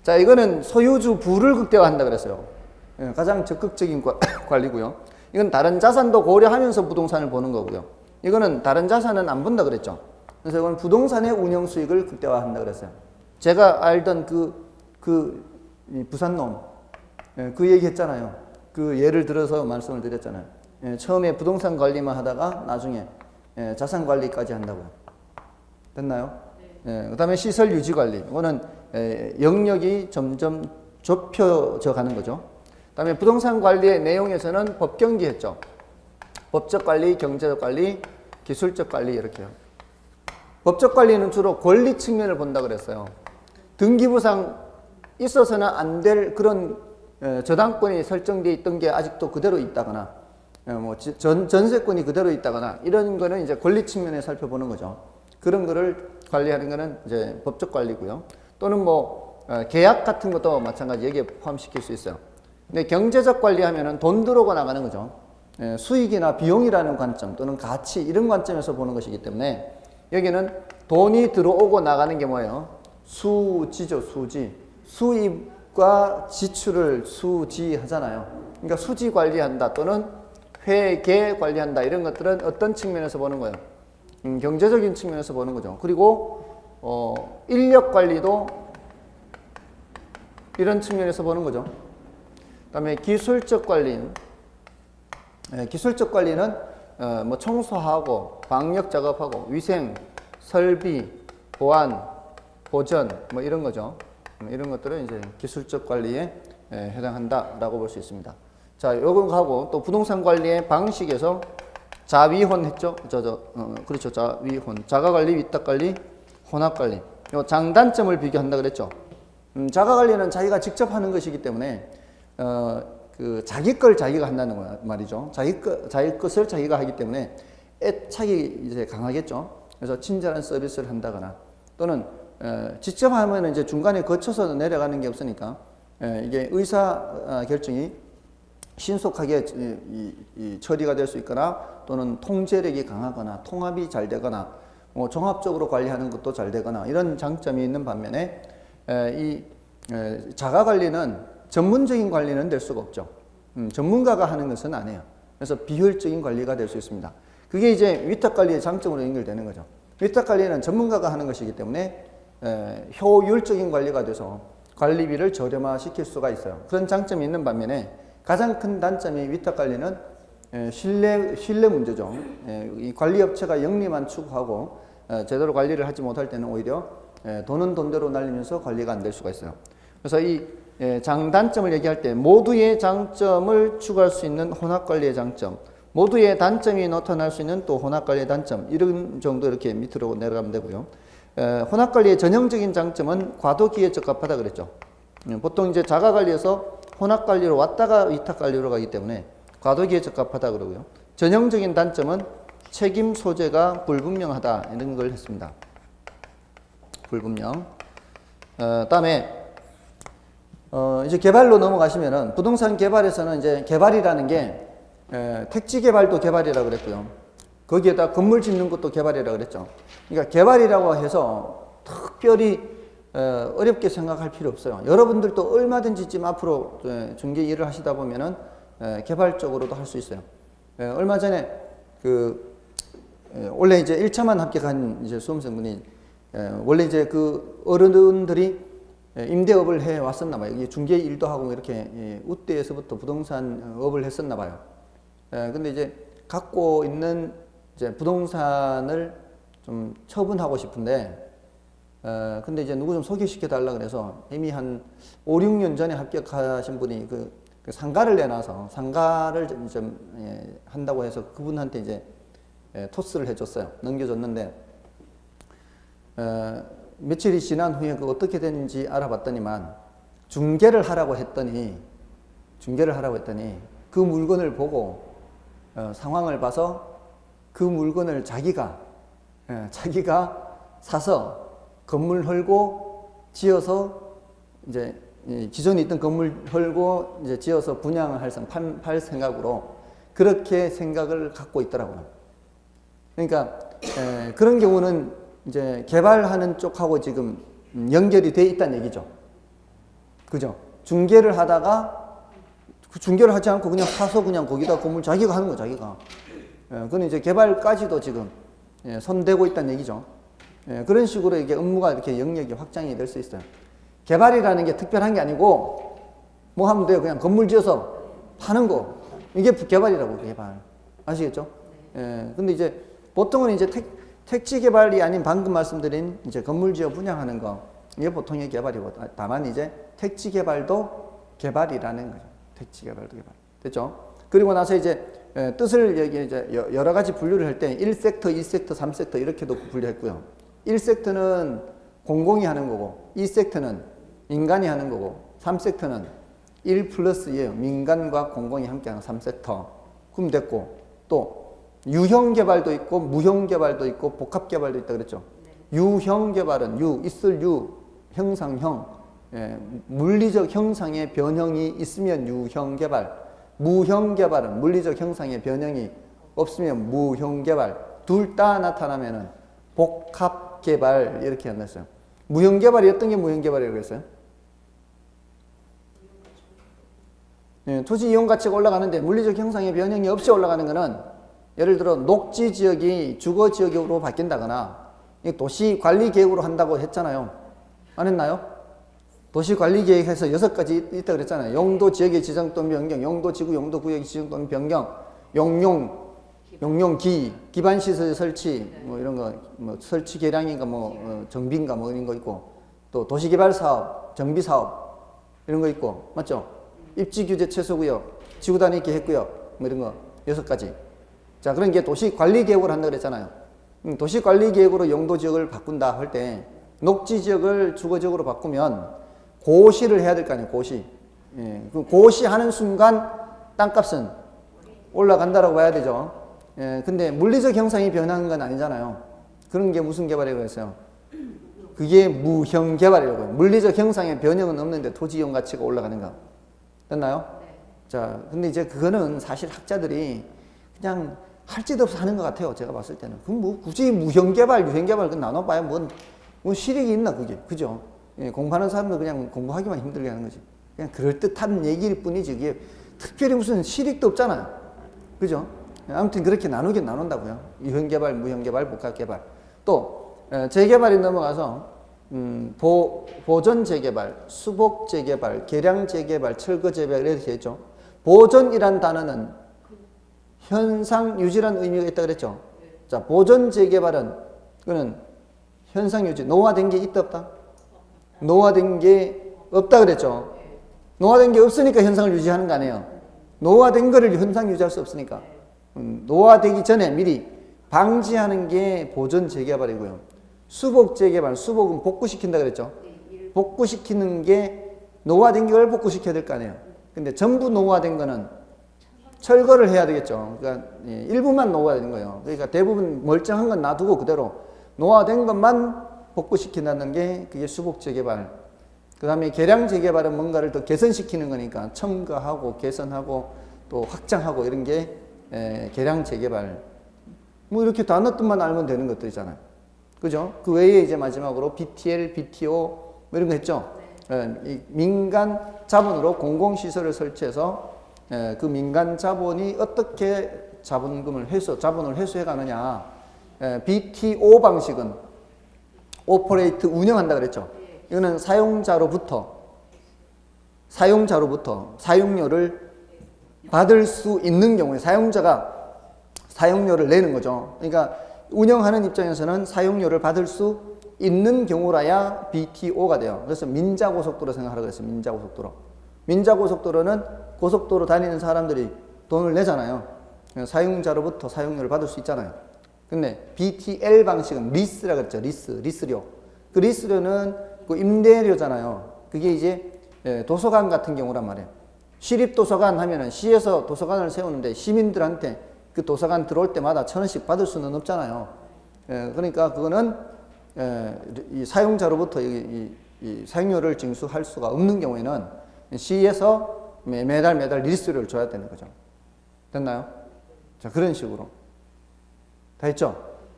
자, 이거는 소유주 부를 극대화한다 그랬어요. 가장 적극적인 관리고요. 이건 다른 자산도 고려하면서 부동산을 보는 거고요. 이거는 다른 자산은 안 본다 그랬죠. 그래서 이건 부동산의 운영 수익을 극대화한다 그랬어요. 제가 알던 이 부산놈, 그 얘기 했잖아요. 그 예를 들어서 말씀을 드렸잖아요. 처음에 부동산 관리만 하다가 나중에 자산 관리까지 한다고요. 됐나요? 그 다음에 시설 유지 관리. 이거는 영역이 점점 좁혀져 가는 거죠. 그 다음에 부동산 관리의 내용에서는 법경기 했죠. 법적 관리, 경제적 관리, 기술적 관리 이렇게요. 법적 관리는 주로 권리 측면을 본다 그랬어요. 등기부상 있어서는 안 될 그런 저당권이 설정되어 있던 게 아직도 그대로 있다거나 뭐 전세권이 그대로 있다거나 이런 거는 이제 권리 측면에 살펴보는 거죠. 그런 거를 관리하는 거는 이제 법적 관리고요. 또는 뭐 계약 같은 것도 마찬가지 여기에 포함시킬 수 있어요. 근데 경제적 관리하면은 돈 들어오고 나가는 거죠. 수익이나 비용이라는 관점 또는 가치 이런 관점에서 보는 것이기 때문에 여기는 돈이 들어오고 나가는 게 뭐예요? 수지죠, 수지. 수입과 지출을 수지하잖아요. 그러니까 수지 관리한다 또는 회계 관리한다 이런 것들은 어떤 측면에서 보는 거예요? 경제적인 측면에서 보는 거죠. 그리고 인력 관리도 이런 측면에서 보는 거죠. 그다음에 기술적 관리는 기술적 관리는 뭐 청소하고 방역 작업하고 위생, 설비, 보안, 보전 뭐 이런 거죠. 이런 것들은 이제 기술적 관리에 해당한다라고 볼 수 있습니다. 자, 요거 하고 또 부동산 관리의 방식에서 자위혼 했죠. 그렇죠. 자위혼. 자가관리, 위탁관리, 혼합관리. 요 장단점을 비교한다 그랬죠. 자가관리는 자기가 직접 하는 것이기 때문에 그 자기 걸 자기가 한다는 말이죠. 자기 것을 자기가 하기 때문에 애착이 이제 강하겠죠. 그래서 친절한 서비스를 한다거나 또는 직접 하면 이제 중간에 거쳐서 내려가는 게 없으니까 이게 의사 결정이 신속하게 처리가 될 수 있거나 또는 통제력이 강하거나 통합이 잘 되거나 뭐 종합적으로 관리하는 것도 잘 되거나 이런 장점이 있는 반면에 이 자가 관리는 전문적인 관리는 될 수가 없죠. 전문가가 하는 것은 아니에요. 그래서 비효율적인 관리가 될 수 있습니다. 그게 이제 위탁 관리의 장점으로 연결되는 거죠. 위탁 관리는 전문가가 하는 것이기 때문에 효율적인 관리가 돼서 관리비를 저렴화시킬 수가 있어요. 그런 장점이 있는 반면에 가장 큰 단점이 위탁 관리는 신뢰 문제죠. 이 관리업체가 영리만 추구하고 제대로 관리를 하지 못할 때는 오히려 돈은 돈대로 날리면서 관리가 안 될 수가 있어요. 그래서 이 장단점을 얘기할 때 모두의 장점을 추구할 수 있는 혼합관리의 장점, 모두의 단점이 나타날 수 있는 또 혼합관리의 단점 이런 정도 이렇게 밑으로 내려가면 되고요. 혼합관리의 전형적인 장점은 과도기에 적합하다 그랬죠. 보통 이제 자가관리에서 혼합관리로 왔다가 위탁관리로 가기 때문에 과도기에 적합하다 그러고요. 전형적인 단점은 책임 소재가 불분명하다 이런 걸 했습니다. 불분명. 다음에 이제 개발로 넘어가시면은 부동산 개발에서는 이제 개발이라는 게 택지 개발도 개발이라고 그랬고요. 거기에다 건물 짓는 것도 개발이라고 그랬죠. 그러니까 개발이라고 해서 특별히 어렵게 생각할 필요 없어요. 여러분들도 얼마든지 지금 앞으로 중개 일을 하시다 보면은 개발적으로도 할 수 있어요. 얼마 전에 원래 이제 1차만 합격한 이제 수험생분이 원래 이제 그 어른들이 임대업을 해 왔었나 봐요. 이게 중개 일도 하고 이렇게 우대에서부터 부동산 업을 했었나 봐요. 근데 이제 갖고 있는 이제 부동산을 좀 처분하고 싶은데, 근데 이제 누구 좀 소개시켜 달라 그래서 이미 한 5, 6년 전에 합격하신 분이 그 상가를 내놔서 상가를 좀 한다고 해서 그분한테 이제 토스를 해줬어요. 넘겨줬는데, 며칠이 지난 후에 그 어떻게 되는지 알아봤더니만 중개를 하라고 했더니 그 물건을 보고 상황을 봐서 그 물건을 자기가 사서 건물 헐고 지어서 이제 기존에 있던 건물 헐고 이제 지어서 분양을 팔 생각으로 그렇게 생각을 갖고 있더라고요. 그러니까 그런 경우는 이제 개발하는 쪽하고 지금 연결이 돼 있다는 얘기죠. 그죠? 중개를 하다가 중개를 하지 않고 그냥 사서 그냥 거기다 건물 자기가 하는 거 자기가. 그건 이제 개발까지도 지금 손대고 있다는 얘기죠. 그런 식으로 이게 업무가 이렇게 영역이 확장이 될 수 있어요. 개발이라는 게 특별한 게 아니고 뭐 하면 돼요. 그냥 건물 지어서 파는 거. 이게 개발이라고, 개발. 아시겠죠? 근데 이제 보통은 이제 택지 개발이 아닌 방금 말씀드린 이제 건물 지어 분양하는 거. 이게 보통의 개발이고. 다만 이제 택지 개발도 개발이라는 거죠. 택지 개발도 개발. 됐죠? 그리고 나서 이제 뜻을 이제 여러 가지 분류를 할 때 1섹터, 2섹터, 3섹터 이렇게도 분류했고요. 1섹터는 공공이 하는 거고 2섹터는 민간이 하는 거고 3섹터는 1+2예요. 민간과 공공이 함께하는 3섹터. 그럼 됐고 또 유형 개발도 있고 무형 개발도 있고 복합 개발도 있다 그랬죠. 유형 개발은 있을 형상형, 물리적 형상의 변형이 있으면 유형 개발. 무형 개발은 물리적 형상의 변형이 없으면 무형 개발. 둘 다 나타나면은 복합 개발 이렇게 hand했어요. 무형 개발이 어떤 게 무형 개발이라고 했어요? 토지 이용 가치가 올라가는데 물리적 형상의 변형이 없이 올라가는 거는 예를 들어 녹지 지역이 주거 지역으로 바뀐다거나 도시 관리 계획으로 한다고 했잖아요. 안 했나요? 도시 관리 계획에서 6가지 있다 그랬잖아요. 용도 지역의 지정 또는 변경, 용도 지구, 용도 구역의 지정 또는 변경, 용용기, 기반 시설 설치, 뭐 이런 거, 뭐 설치 계량인가 뭐 정비인가 뭐 이런 거 있고, 또 도시 개발 사업, 정비 사업 이런 거 있고, 맞죠? 입지 규제 최소 구역, 지구 단위 계획 구역 뭐 이런 거 6가지. 자, 그런 게 도시 관리 계획으로 한다 그랬잖아요. 도시 관리 계획으로 용도 지역을 바꾼다 할 때 녹지 지역을 주거 지역으로 바꾸면 고시를 해야 될 거 아니에요. 고시. 그 고시하는 순간 땅값은 올라간다라고 봐야 되죠. 근데 물리적 형상이 변하는 건 아니잖아요. 그런 게 무슨 개발이라고 했어요? 그게 무형 개발이라고 해요. 물리적 형상의 변형은 없는데 토지 이용 가치가 올라가는 거. 됐나요? 자, 근데 이제 그거는 사실 학자들이 그냥 할 짓 없어 하는 것 같아요. 제가 봤을 때는. 그럼 뭐 굳이 무형 개발, 유형 개발 나눠봐야 뭔 실익이 있나 그게. 그죠? 공부하는 사람도 그냥 공부하기만 힘들게 하는 거지. 그냥 그럴듯한 얘기일 뿐이지. 이게 특별히 무슨 실익도 없잖아요. 그죠? 아무튼 그렇게 나누긴 나눈다고요. 유형 개발, 무형 개발, 복합 개발. 또 재개발이 넘어가서 보존 재개발, 수복 재개발, 개량 재개발, 철거 재개발 이렇게 했죠. 보존이란 단어는 현상 유지라는 의미가 있다 그랬죠. 자, 보존 재개발은 그거는 현상 유지, 노화된 게 있다 없다? 노화된 게 없다 그랬죠. 노화된 게 없으니까 현상을 유지하는 거 아니에요. 노화된 거를 현상 유지할 수 없으니까. 노화되기 전에 미리 방지하는 게 보존 재개발이고요. 수복 재개발, 수복은 복구시킨다 그랬죠. 복구시키는 게 노화된 걸 복구시켜야 될 거 아니에요. 근데 전부 노화된 거는 철거를 해야 되겠죠. 그러니까 일부만 노화된 거예요. 그러니까 대부분 멀쩡한 건 놔두고 그대로 노화된 것만 복구시킨다는 게 그게 수복 재개발. 그 다음에 개량 재개발은 뭔가를 더 개선시키는 거니까 첨가하고 개선하고 또 확장하고 이런 게 개량 재개발. 뭐 이렇게 단어뜻만 알면 되는 것들이잖아요. 그죠? 그 외에 이제 마지막으로 BTL, BTO 뭐 이런 거 했죠. 이 민간 자본으로 공공시설을 설치해서 그 민간 자본이 어떻게 자본을 회수해 가느냐. BTO 방식은 오퍼레이트 운영한다 그랬죠. 이거는 사용자로부터 사용료를 받을 수 있는 경우에 사용자가 사용료를 내는 거죠. 그러니까 운영하는 입장에서는 사용료를 받을 수 있는 경우라야 BTO가 돼요. 그래서 민자고속도로 생각하라고 했어요. 민자고속도로. 민자고속도로는 고속도로 다니는 사람들이 돈을 내잖아요. 사용자로부터 사용료를 받을 수 있잖아요. 근데 BTL 방식은 리스라고 했죠. 리스료. 그 리스료는 그 임대료잖아요. 그게 이제 도서관 같은 경우란 말이에요. 시립도서관 하면은 시에서 도서관을 세우는데 시민들한테 그 도서관 들어올 때마다 1,000원씩 받을 수는 없잖아요. 그러니까 그거는 이 사용자로부터 이 사용료를 징수할 수가 없는 경우에는 시에서 매달 리스료를 줘야 되는 거죠. 됐나요? 자, 그런 식으로. 다 했죠?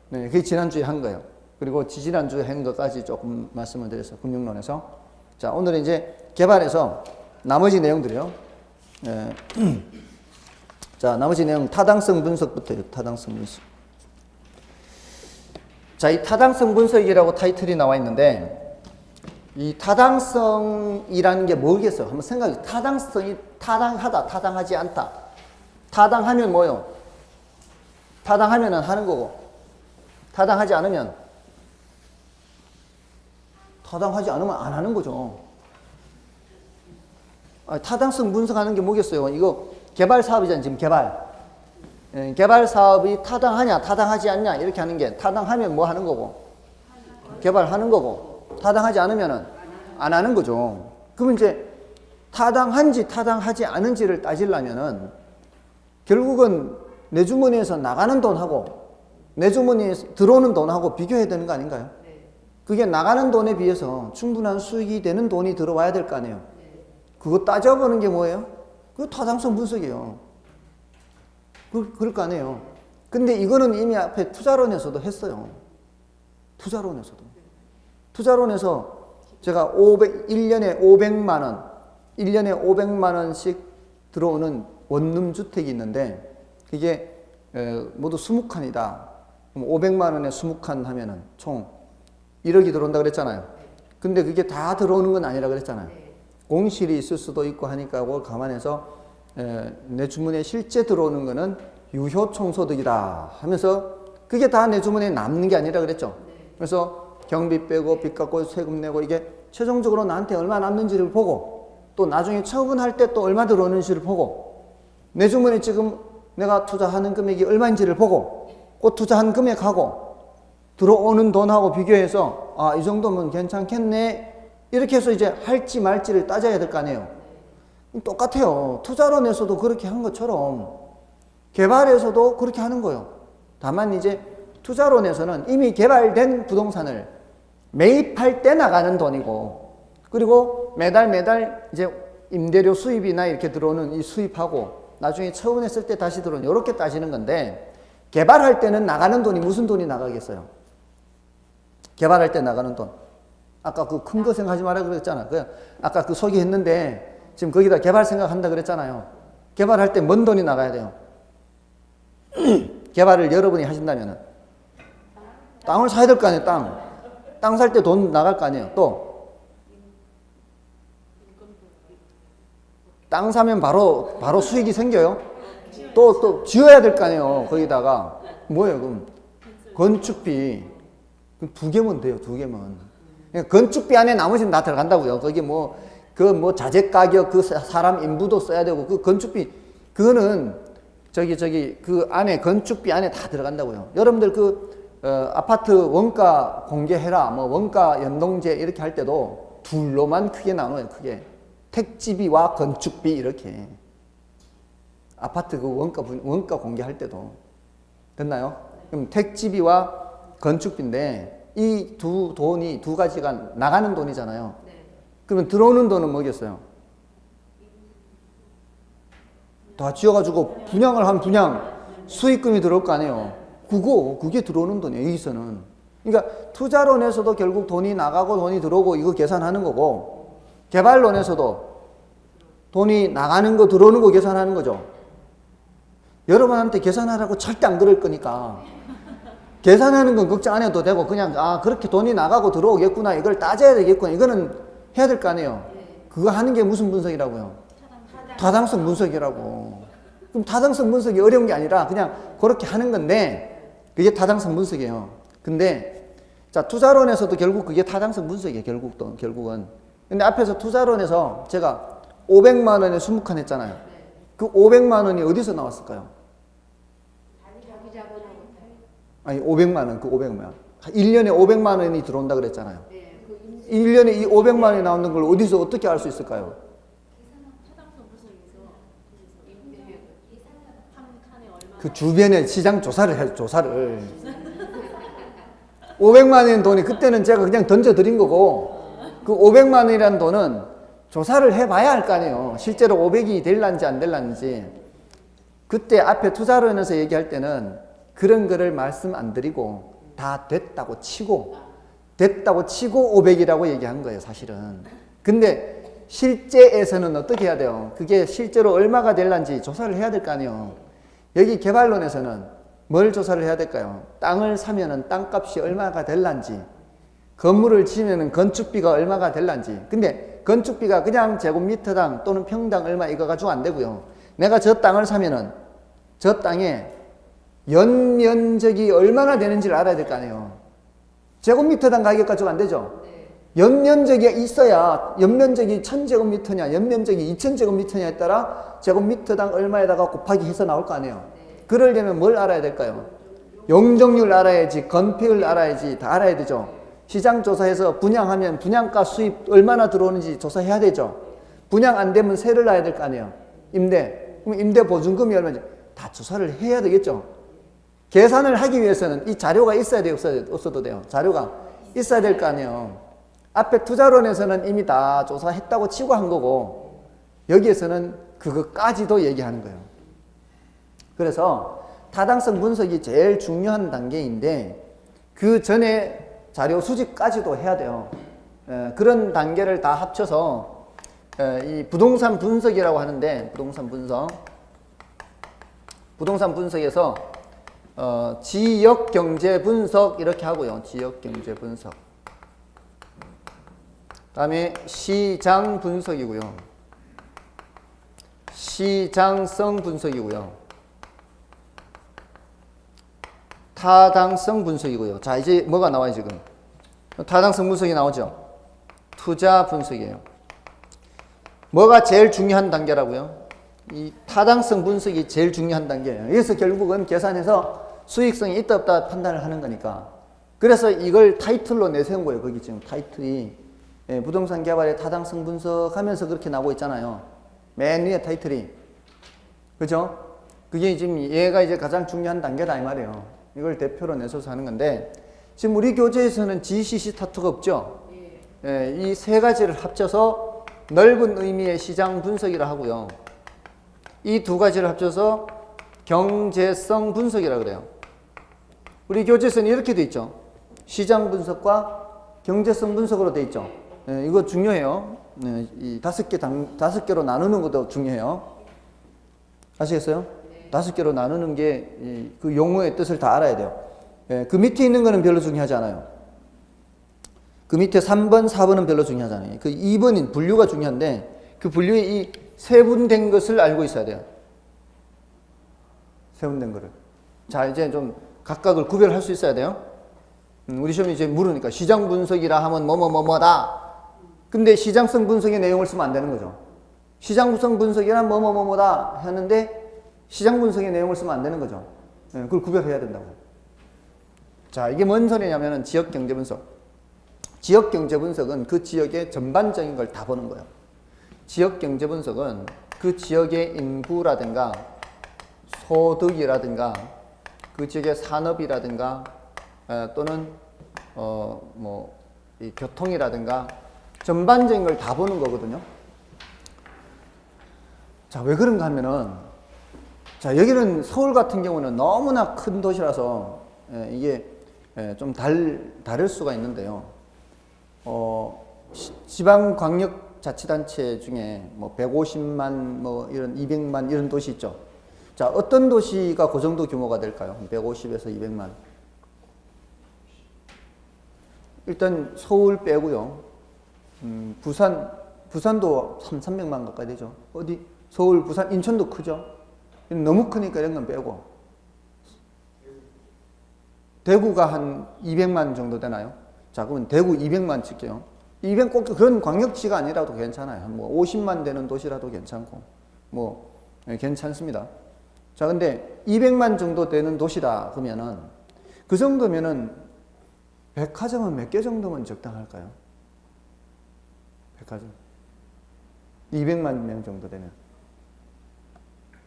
네, 그게 지난주에 한 거예요. 그리고 지지난주에 한 것까지 조금 말씀을 드렸어요. 금융론에서. 자, 오늘은 이제 개발해서 나머지 내용들이요. 자, 나머지 내용 타당성 분석부터요. 타당성 분석. 자, 이 타당성 분석이라고 타이틀이 나와 있는데 이 타당성이라는 게 뭐겠어요? 한번 생각해. 타당성이 타당하다, 타당하지 않다. 타당하면 뭐요? 타당하면은 하는 거고, 타당하지 않으면 안 하는 거죠. 타당성 분석하는 게 뭐겠어요? 이거 개발 사업이잖아요. 지금 개발 사업이 타당하냐, 타당하지 않냐 이렇게 하는 게 타당하면 뭐 하는 거고, 개발하는 거고, 타당하지 않으면은 안 하는 거죠. 그러면 이제 타당한지 타당하지 않은지를 따지려면은 결국은 내 주머니에서 나가는 돈하고 내 주머니에 들어오는 돈하고 비교해야 되는 거 아닌가요? 그게 나가는 돈에 비해서 충분한 수익이 되는 돈이 들어와야 될 거 아니에요. 그거 따져보는 게 뭐예요? 그거 타당성 분석이에요. 그럴 거 아니에요. 근데 이거는 이미 앞에 투자론에서도 했어요. 투자론에서 제가 1년에 500만 원씩 들어오는 원룸 주택이 있는데 그게 모두 20칸이다. 그럼 500만 원에 20칸 하면은 총 1억이 들어온다 그랬잖아요. 근데 그게 다 들어오는 건 아니라 그랬잖아요. 공실이 있을 수도 있고 하니까 그걸 감안해서 내 주머니에 실제 들어오는 거는 유효 총소득이다 하면서 그게 다 내 주머니에 남는 게 아니라 그랬죠. 그래서 경비 빼고 빚 갚고 세금 내고 이게 최종적으로 나한테 얼마 남는지를 보고 또 나중에 처분할 때 또 얼마 들어오는지를 보고 내 주머니에 지금 내가 투자하는 금액이 얼마인지를 보고 그 투자한 금액하고 들어오는 돈하고 비교해서 아, 이 정도면 괜찮겠네 이렇게 해서 이제 할지 말지를 따져야 될 거 아니에요. 똑같아요. 투자론에서도 그렇게 한 것처럼 개발에서도 그렇게 하는 거예요. 다만 이제 투자론에서는 이미 개발된 부동산을 매입할 때 나가는 돈이고 그리고 매달 이제 임대료 수입이나 이렇게 들어오는 이 수입하고 나중에 처분했을 때 다시 들어오는 이렇게 따지는 건데 개발할 때는 나가는 돈이 무슨 돈이 나가겠어요? 개발할 때 나가는 돈. 아까 그 큰 거 생각하지 말라 그랬잖아. 아까 그 소개했는데 지금 거기다 개발 생각한다 그랬잖아요. 개발할 때 뭔 돈이 나가야 돼요? 개발을 여러분이 하신다면 땅을 사야 될 거 아니에요. 땅 살 때 돈 나갈 거 아니에요. 또 땅 사면 바로 수익이 생겨요. 또 지어야 될 거 아니에요. 거기다가 뭐예요? 그럼 건축비 2개면 돼요. 2개면 건축비 안에 나머지는 다 들어간다고요. 거기 그 자재 가격 그 사람 인부도 써야 되고 그 건축비 그거는 그 안에 건축비 안에 다 들어간다고요. 여러분들 아파트 원가 공개해라 원가 연동제 이렇게 할 때도 둘로만 크게 나눠요. 크게 택지비와 건축비 이렇게 아파트 그 원가 공개할 때도 됐나요? 그럼 택지비와 건축비인데 이 두 가지가 나가는 돈이잖아요. 그러면 들어오는 돈은 뭐겠어요? 다 지어가지고 분양을 한 분양 수익금이 들어올 거 아니에요. 그게 들어오는 돈이에요. 여기서는. 그러니까 투자론에서도 결국 돈이 나가고 돈이 들어오고 이거 계산하는 거고 개발론에서도 돈이 나가는 거 들어오는 거 계산하는 거죠. 여러분한테 계산하라고 절대 안 그럴 거니까 계산하는 건 걱정 안 해도 되고 그냥 그렇게 돈이 나가고 들어오겠구나 이걸 따져야 되겠구나 이거는 해야 될 거 아니에요. 그거 하는 게 무슨 분석이라고요? 타당성 분석이라고. 그럼 타당성 분석이 어려운 게 아니라 그냥 그렇게 하는 건데 그게 타당성 분석이에요. 근데 자 투자론에서도 결국 그게 타당성 분석이에요. 결국은. 근데 앞에서 투자론에서 제가 500만 원에 20칸 했잖아요. 그 500만 원이 어디서 나왔을까요? 아니 500만 원, 그 500만 원. 1년에 500만 원이 들어온다 그랬잖아요. 1년에 이 500만 원이 나오는 걸 어디서 어떻게 알 수 있을까요? 그 주변에 시장 조사를 해요, 조사를. 500만 원인 돈이 그때는 제가 그냥 던져드린 거고 그 500만 원이라는 돈은 조사를 해봐야 할 거 아니에요. 실제로 500이 될란지 안 될란지. 그때 앞에 투자론에서 얘기할 때는 그런 거를 말씀 안 드리고 다 됐다고 치고 500이라고 얘기한 거예요, 사실은. 근데 실제에서는 어떻게 해야 돼요? 그게 실제로 얼마가 될란지 조사를 해야 될 거 아니에요. 여기 개발론에서는 뭘 조사를 해야 될까요? 땅을 사면은 땅값이 얼마가 될란지, 건물을 지으면은 건축비가 얼마가 될란지. 근데 건축비가 그냥 제곱미터당 또는 평당 얼마 이거 가지고 안 되고요. 내가 저 땅을 사면은 저 땅에 연면적이 얼마나 되는지를 알아야 될 거 아니에요. 제곱미터당 가격 가지고 안 되죠. 연면적이 있어야 연면적이 1000제곱미터냐 연면적이 2000제곱미터냐에 따라 제곱미터당 얼마에다가 곱하기 해서 나올 거 아니에요. 그러려면 뭘 알아야 될까요? 용적률 알아야지, 건폐율 알아야지, 다 알아야 되죠. 시장 조사해서 분양하면 분양가 수입 얼마나 들어오는지 조사해야 되죠. 분양 안 되면 세를 놔야 될 거 아니에요. 임대. 그럼 임대 보증금이 얼마인지 다 조사를 해야 되겠죠. 계산을 하기 위해서는 이 자료가 있어야 돼요, 없어도 돼요. 자료가 있어야 될 거 아니에요. 앞에 투자론에서는 이미 다 조사했다고 치고 한 거고 여기에서는 그것까지도 얘기하는 거예요. 그래서 타당성 분석이 제일 중요한 단계인데 그 전에 자료 수집까지도 해야 돼요. 그런 단계를 다 합쳐서 이 부동산 분석이라고 하는데 부동산 분석에서 지역 경제 분석 이렇게 하고요. 지역 경제 분석. 다음에 시장 분석이고요. 시장성 분석이고요. 타당성 분석이고요. 자, 이제 뭐가 나와요, 지금? 타당성 분석이 나오죠. 투자 분석이에요. 뭐가 제일 중요한 단계라고요? 이 타당성 분석이 제일 중요한 단계예요. 그래서 결국은 계산해서 수익성이 있다 없다 판단을 하는 거니까. 그래서 이걸 타이틀로 내세운 거예요. 거기 지금 타이틀이 부동산 개발의 타당성 분석하면서 그렇게 나오고 있잖아요. 맨 위에 타이틀이. 그죠? 그게 지금 얘가 이제 가장 중요한 단계다 이 말이에요. 이걸 대표로 내서서 하는 건데 지금 우리 교재에서는 GCC 타투가 없죠. 이 세 가지를 합쳐서 넓은 의미의 시장 분석이라 하고요. 이 두 가지를 합쳐서 경제성 분석이라 그래요. 우리 교재에서는 이렇게 돼 있죠. 시장 분석과 경제성 분석으로 돼 있죠. 이거 중요해요. 이 다섯 개로 나누는 것도 중요해요. 아시겠어요? 5개로 나누는 게 그 용어의 뜻을 다 알아야 돼요. 그 밑에 있는 거는 별로 중요하지 않아요. 그 밑에 3번, 4번은 별로 중요하지 않아요. 그 2번인 분류가 중요한데 그 분류의 이 세분된 것을 알고 있어야 돼요. 세분된 거를. 자, 이제 좀 각각을 구별할 수 있어야 돼요. 우리 시험이 이제 물으니까 시장 분석이라 하면 뭐뭐뭐뭐다. 근데 시장성 분석의 내용을 쓰면 안 되는 거죠. 시장성 분석이란 뭐뭐뭐뭐다 하는데 시장 분석의 내용을 쓰면 안 되는 거죠. 그걸 구별해야 된다고. 자, 이게 뭔 소리냐면은 지역 경제 분석. 지역 경제 분석은 그 지역의 전반적인 걸 다 보는 거예요. 지역 경제 분석은 그 지역의 인구라든가 소득이라든가 그 지역의 산업이라든가 또는 이 교통이라든가 전반적인 걸 다 보는 거거든요. 자, 왜 그런가 하면은 자, 여기는 서울 같은 경우는 너무나 큰 도시라서 이게 좀 다를 수가 있는데요. 지방광역자치단체 중에 뭐 150만, 뭐 이런 200만 이런 도시 있죠. 자, 어떤 도시가 그 정도 규모가 될까요? 150에서 200만. 일단 서울 빼고요. 부산도 300만 가까이 되죠. 어디? 서울, 부산, 인천도 크죠. 너무 크니까 이런 건 빼고. 대구가 한 200만 정도 되나요? 자, 그러면 대구 200만 칠게요. 200 꼭 그런 광역시가 아니라도 괜찮아요. 뭐 50만 되는 도시라도 괜찮고, 뭐 괜찮습니다. 자, 근데 200만 정도 되는 도시다 그러면은 그 정도면은 백화점은 몇 개 정도면 적당할까요? 백화점 200만 명 정도 되면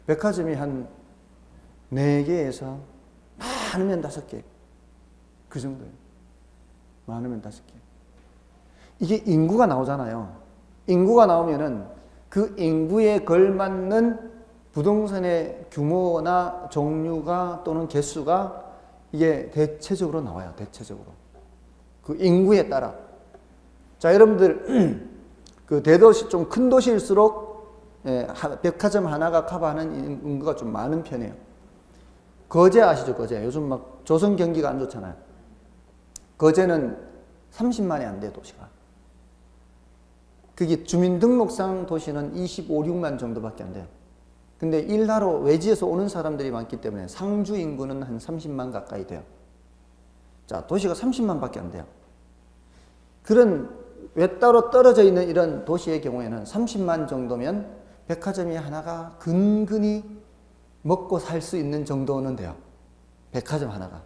백화점이 한 4개에서 많으면 5개 그 정도예요. 많으면 5개. 이게 인구가 나오잖아요. 인구가 나오면은 그 인구에 걸맞는 부동산의 규모나 종류가 또는 개수가 이게 대체적으로 나와요. 대체적으로. 그 인구에 따라. 자, 여러분들 그 대도시 좀 큰 도시일수록 백화점 하나가 커버하는 인구가 좀 많은 편이에요. 거제 아시죠? 거제. 요즘 막 조선 경기가 안 좋잖아요. 거제는 30만이 안 돼요, 도시가. 그게 주민등록상 도시는 25, 6만 정도밖에 안 돼요. 근데 일하러 외지에서 오는 사람들이 많기 때문에 상주 인구는 한 30만 가까이 돼요. 자, 도시가 30만 밖에 안 돼요. 그런 외따로 떨어져 있는 이런 도시의 경우에는 30만 정도면 백화점이 하나가 근근히 먹고 살 수 있는 정도는 돼요. 백화점 하나가.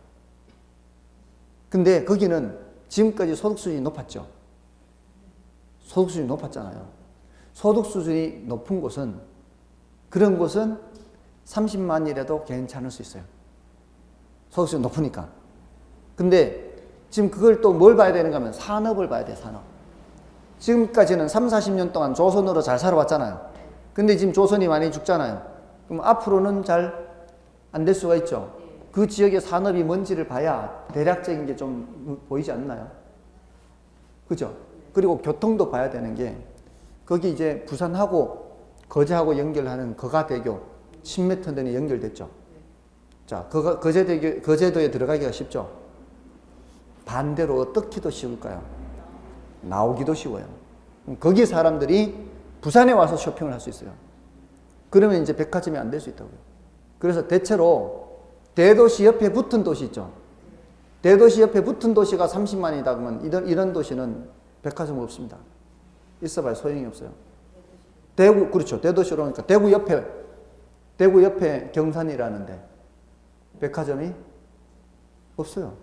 근데 거기는 지금까지 소득 수준이 높았죠. 소득 수준이 높았잖아요. 소득 수준이 높은 곳은 그런 곳은 30만이라도 괜찮을 수 있어요. 소득 수준이 높으니까. 근데 지금 그걸 또 뭘 봐야 되는가 하면 산업을 봐야 돼, 산업. 지금까지는 3, 40년 동안 조선으로 잘 살아왔잖아요. 근데 지금 조선이 많이 죽잖아요. 그럼 앞으로는 잘 안 될 수가 있죠. 그 지역의 산업이 뭔지를 봐야 대략적인 게 좀 보이지 않나요? 그죠? 그리고 교통도 봐야 되는 게 거기 이제 부산하고 거제하고 연결하는 거가대교 10m 내에 연결됐죠. 자, 거제도에 들어가기가 쉽죠. 반대로 어떻게도 쉬울까요? 나오기도 쉬워요. 거기 사람들이 부산에 와서 쇼핑을 할 수 있어요. 그러면 이제 백화점이 안 될 수 있다고요. 그래서 대체로 대도시 옆에 붙은 도시 있죠. 대도시 옆에 붙은 도시가 30만이다 그러면 이런 도시는 백화점 없습니다. 있어봐야 소용이 없어요. 대구, 그렇죠. 대도시로 오니까 대구 옆에 경산이라는데 백화점이 없어요.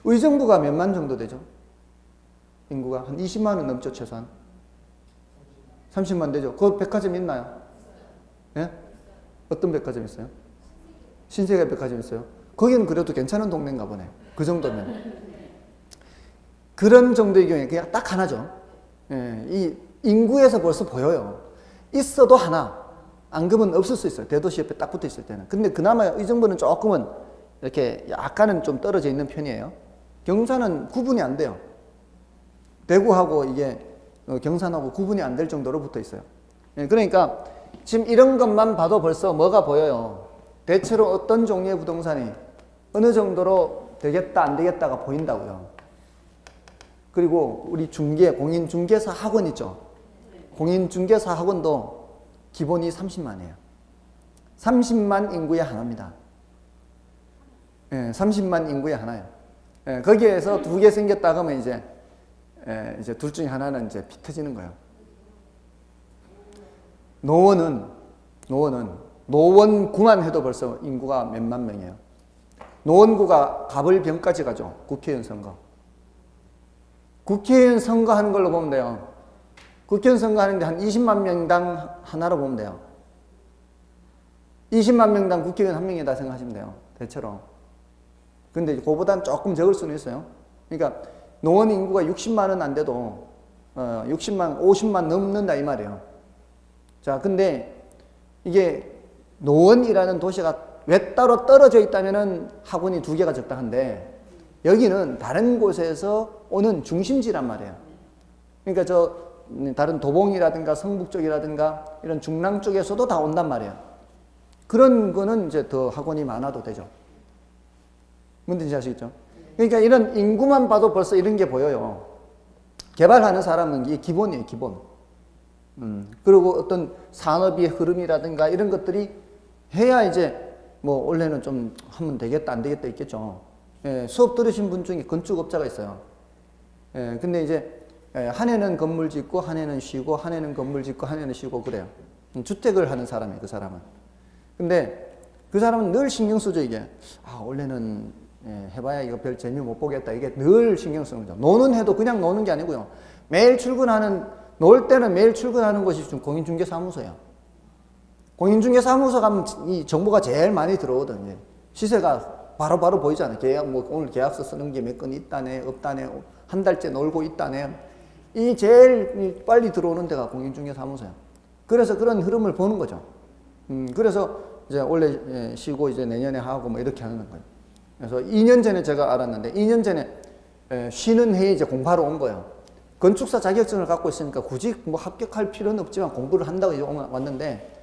의정부가 몇만 정도 되죠? 인구가 한 20만은 넘죠, 최소한. 30만 되죠. 그 백화점 있나요? 예? 어떤 백화점 있어요? 신세계 백화점 있어요? 거기는 그래도 괜찮은 동네인가 보네. 그 정도면. 그런 정도의 경우에 그냥 딱 하나죠. 예, 이 인구에서 벌써 보여요. 있어도 하나. 안 그러면 없을 수 있어요. 대도시 옆에 딱 붙어 있을 때는. 근데 그나마 이 정도는 조금은 이렇게 약간은 좀 떨어져 있는 편이에요. 경산은 구분이 안 돼요. 대구하고 이게 경산하고 구분이 안 될 정도로 붙어 있어요. 예, 그러니까 지금 이런 것만 봐도 벌써 뭐가 보여요. 대체로 어떤 종류의 부동산이 어느 정도로 되겠다 안 되겠다가 보인다고요. 그리고 우리 공인중개사 학원 있죠. 공인중개사 학원도 기본이 30만이에요. 30만 인구의 하나입니다. 예, 30만 인구의 하나예요. 예, 거기에서 2개 생겼다 그러면 이제 둘 중에 하나는 이제 피 터지는 거예요. 노원구만 해도 벌써 인구가 몇만 명이에요. 노원구가 갑을병까지 가죠. 국회의원 선거. 국회의원 선거하는 걸로 보면 돼요. 국회의원 선거하는데 한 20만 명당 하나로 보면 돼요. 20만 명당 국회의원 한 명이다 생각하시면 돼요. 대체로. 근데 그거보다는 조금 적을 수는 있어요. 그러니까 노원 인구가 60만은 안 돼도 50만 넘는다 이 말이에요. 자, 근데 이게 노원이라는 도시가 외따로 떨어져 있다면은 학원이 2개가 적당한데 여기는 다른 곳에서 오는 중심지란 말이에요. 그러니까 다른 도봉이라든가 성북 쪽이라든가 이런 중랑 쪽에서도 다 온단 말이에요. 그런 거는 이제 더 학원이 많아도 되죠. 뭔지 아시겠죠? 그러니까 이런 인구만 봐도 벌써 이런 게 보여요. 개발하는 사람은 이게 기본이에요, 기본. 그리고 어떤 산업의 흐름이라든가 이런 것들이 해야 이제 뭐 원래는 좀 하면 되겠다, 안 되겠다 있겠죠. 예, 수업 들으신 분 중에 건축업자가 있어요. 예, 근데 이제 한 해는 건물 짓고 한 해는 쉬고 한 해는 건물 짓고 한 해는 쉬고 그래요. 주택을 하는 사람이에요, 그 사람은. 근데 그 사람은 늘 신경 쓰죠, 이게. 아, 원래는 해봐야 이거 별 재미 못 보겠다. 이게 늘 신경 쓰는 거죠. 노는 해도 그냥 노는 게 아니고요. 매일 놀 때는 매일 출근하는 것이 좀 공인중개사무소예요. 공인중개사무소 가면 이 정보가 제일 많이 들어오거든요. 시세가 바로바로 보이잖아요. 오늘 계약서 쓰는 게 몇 건 있다네, 없다네, 한 달째 놀고 있다네. 이 제일 빨리 들어오는 데가 공인중개사무소예요. 그래서 그런 흐름을 보는 거죠. 그래서 이제 원래 쉬고 이제 내년에 하고 뭐 이렇게 하는 거예요. 그래서 2년 전에 제가 알았는데 2년 전에 쉬는 해에 이제 공부하러 온 거예요. 건축사 자격증을 갖고 있으니까 굳이 뭐 합격할 필요는 없지만 공부를 한다고 이제 왔는데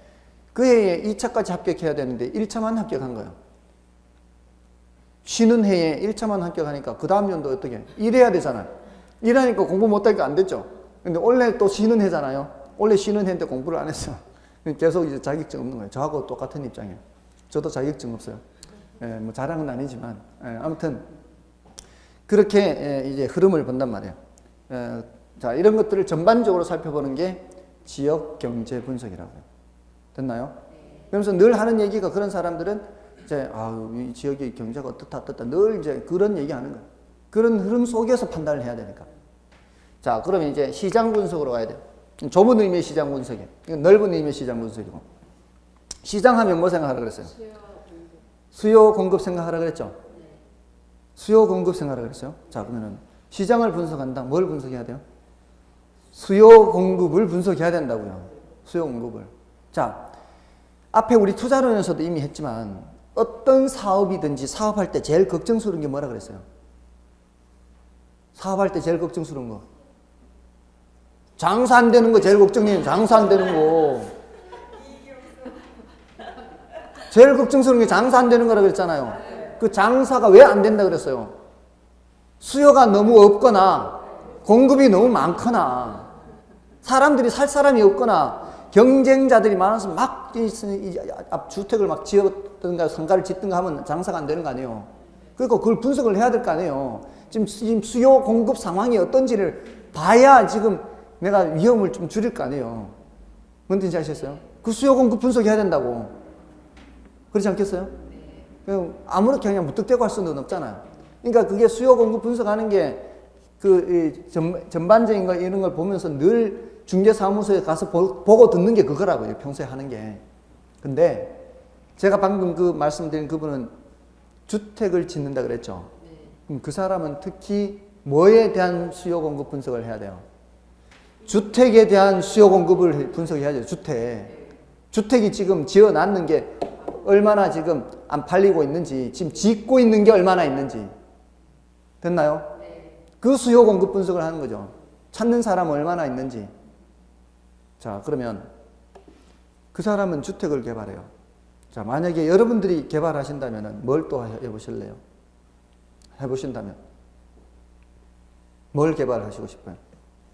그 해에 2차까지 합격해야 되는데 1차만 합격한 거예요. 쉬는 해에 1차만 합격하니까 그 다음 연도 어떻게 일해야 되잖아요. 일하니까 공부 못하니까 안 됐죠. 근데 원래 또 쉬는 해잖아요. 원래 쉬는 해인데 공부를 안 했어. 계속 이제 자격증 없는 거예요. 저하고 똑같은 입장이에요. 저도 자격증 없어요. 뭐 자랑은 아니지만 아무튼 그렇게 이제 흐름을 본단 말이에요. 자, 이런 것들을 전반적으로 살펴보는 게 지역 경제 분석이라고요. 됐나요? 그러면서 늘 하는 얘기가 그런 사람들은 이제 이 지역의 경제가 어떻다 늘 이제 그런 얘기하는 거예요. 그런 흐름 속에서 판단을 해야 되니까. 자, 그러면 이제 시장 분석으로 가야 돼요. 좁은 의미의 시장 분석이에요. 이건 넓은 의미의 시장 분석이고. 시장 하면 뭐 생각하라 그랬어요? 수요 공급 생각하라 그랬죠? 수요 공급 생각하라 그랬어요? 자, 그러면은 시장을 분석한다. 뭘 분석해야 돼요? 수요 공급을 분석해야 된다고요. 수요 공급을. 자, 앞에 우리 투자론에서도 이미 했지만 어떤 사업이든지 사업할 때 제일 걱정스러운 게 뭐라 그랬어요? 사업할 때 제일 걱정스러운 거. 장사 안 되는 거 제일 걱정이에요. 장사 안 되는 거. 제일 걱정스러운 게 장사 안 되는 거라 그랬잖아요. 그 장사가 왜 안 된다 그랬어요? 수요가 너무 없거나 공급이 너무 많거나 사람들이 살 사람이 없거나 경쟁자들이 많아서 막 주택을 막 지었든가 상가를 짓든가 하면 장사가 안 되는 거 아니에요. 그러니까 그걸 분석을 해야 될 거 아니에요. 지금 수요 공급 상황이 어떤지를 봐야 지금 내가 위험을 좀 줄일 거 아니에요. 뭔 뜻인지 아시겠어요? 그 수요 공급 분석해야 된다고. 그렇지 않겠어요? 아무렇게 그냥 무턱대고 할 수는 없잖아요. 그러니까 그게 수요 공급 분석하는 게 그 전반적인 거 이런 걸 보면서 늘 중개사무소에 가서 보고 듣는 게 그거라고요. 평소에 하는 게. 근데 제가 방금 그 말씀드린 그분은 주택을 짓는다 그랬죠. 그럼 그 사람은 특히 뭐에 대한 수요 공급 분석을 해야 돼요? 주택에 대한 수요 공급을 분석해야 돼요. 주택이 지금 지어놨는 게 얼마나 지금 안 팔리고 있는지, 지금 짓고 있는 게 얼마나 있는지. 됐나요? 그 수요 공급 분석을 하는 거죠. 찾는 사람은 얼마나 있는지. 자, 그러면 그 사람은 주택을 개발해요. 자, 만약에 여러분들이 개발하신다면 뭘 또 해보실래요? 해보신다면 뭘 개발하시고 싶어요?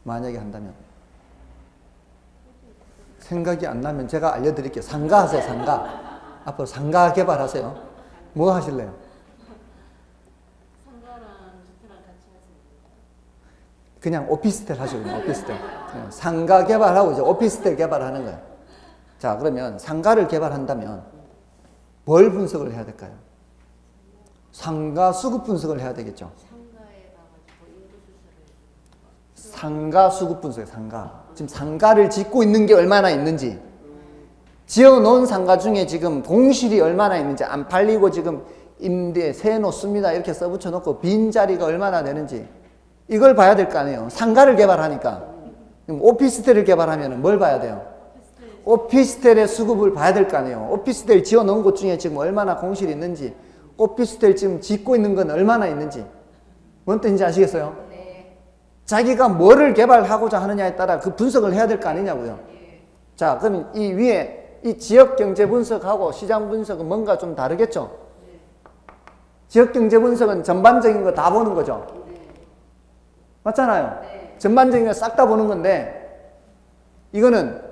만약에 한다면 생각이 안 나면 제가 알려드릴게요. 상가 하세요. 상가. 앞으로 상가 개발하세요. 뭐 하실래요? 그냥 오피스텔 하시고 오피스텔. 상가 개발하고 이제 오피스텔 개발하는 거예요. 자, 그러면 상가를 개발한다면 뭘 분석을 해야 될까요? 상가 수급 분석을 해야 되겠죠. 상가 수급 분석이에요. 상가. 지금 상가를 짓고 있는 게 얼마나 있는지, 지어놓은 상가 중에 지금 공실이 얼마나 있는지, 안 팔리고 지금 임대 세 놓습니다 이렇게 써붙여 놓고 빈자리가 얼마나 되는지 이걸 봐야 될 거 아니에요. 상가를 개발하니까. 오피스텔을 개발하면 뭘 봐야 돼요? 오피스텔의 수급을 봐야 될 거 아니에요. 오피스텔 지어놓은 곳 중에 지금 얼마나 공실이 있는지, 오피스텔 지금 짓고 있는 건 얼마나 있는지. 뭔 뜻인지 아시겠어요? 자기가 뭐를 개발하고자 하느냐에 따라 그 분석을 해야 될 거 아니냐고요. 자, 그럼 이 위에 이 지역 경제 분석하고 시장 분석은 뭔가 좀 다르겠죠? 지역경제 분석은 전반적인 거 다 보는 거죠. 맞잖아요. 전반적인 거 싹 다 보는 건데 이거는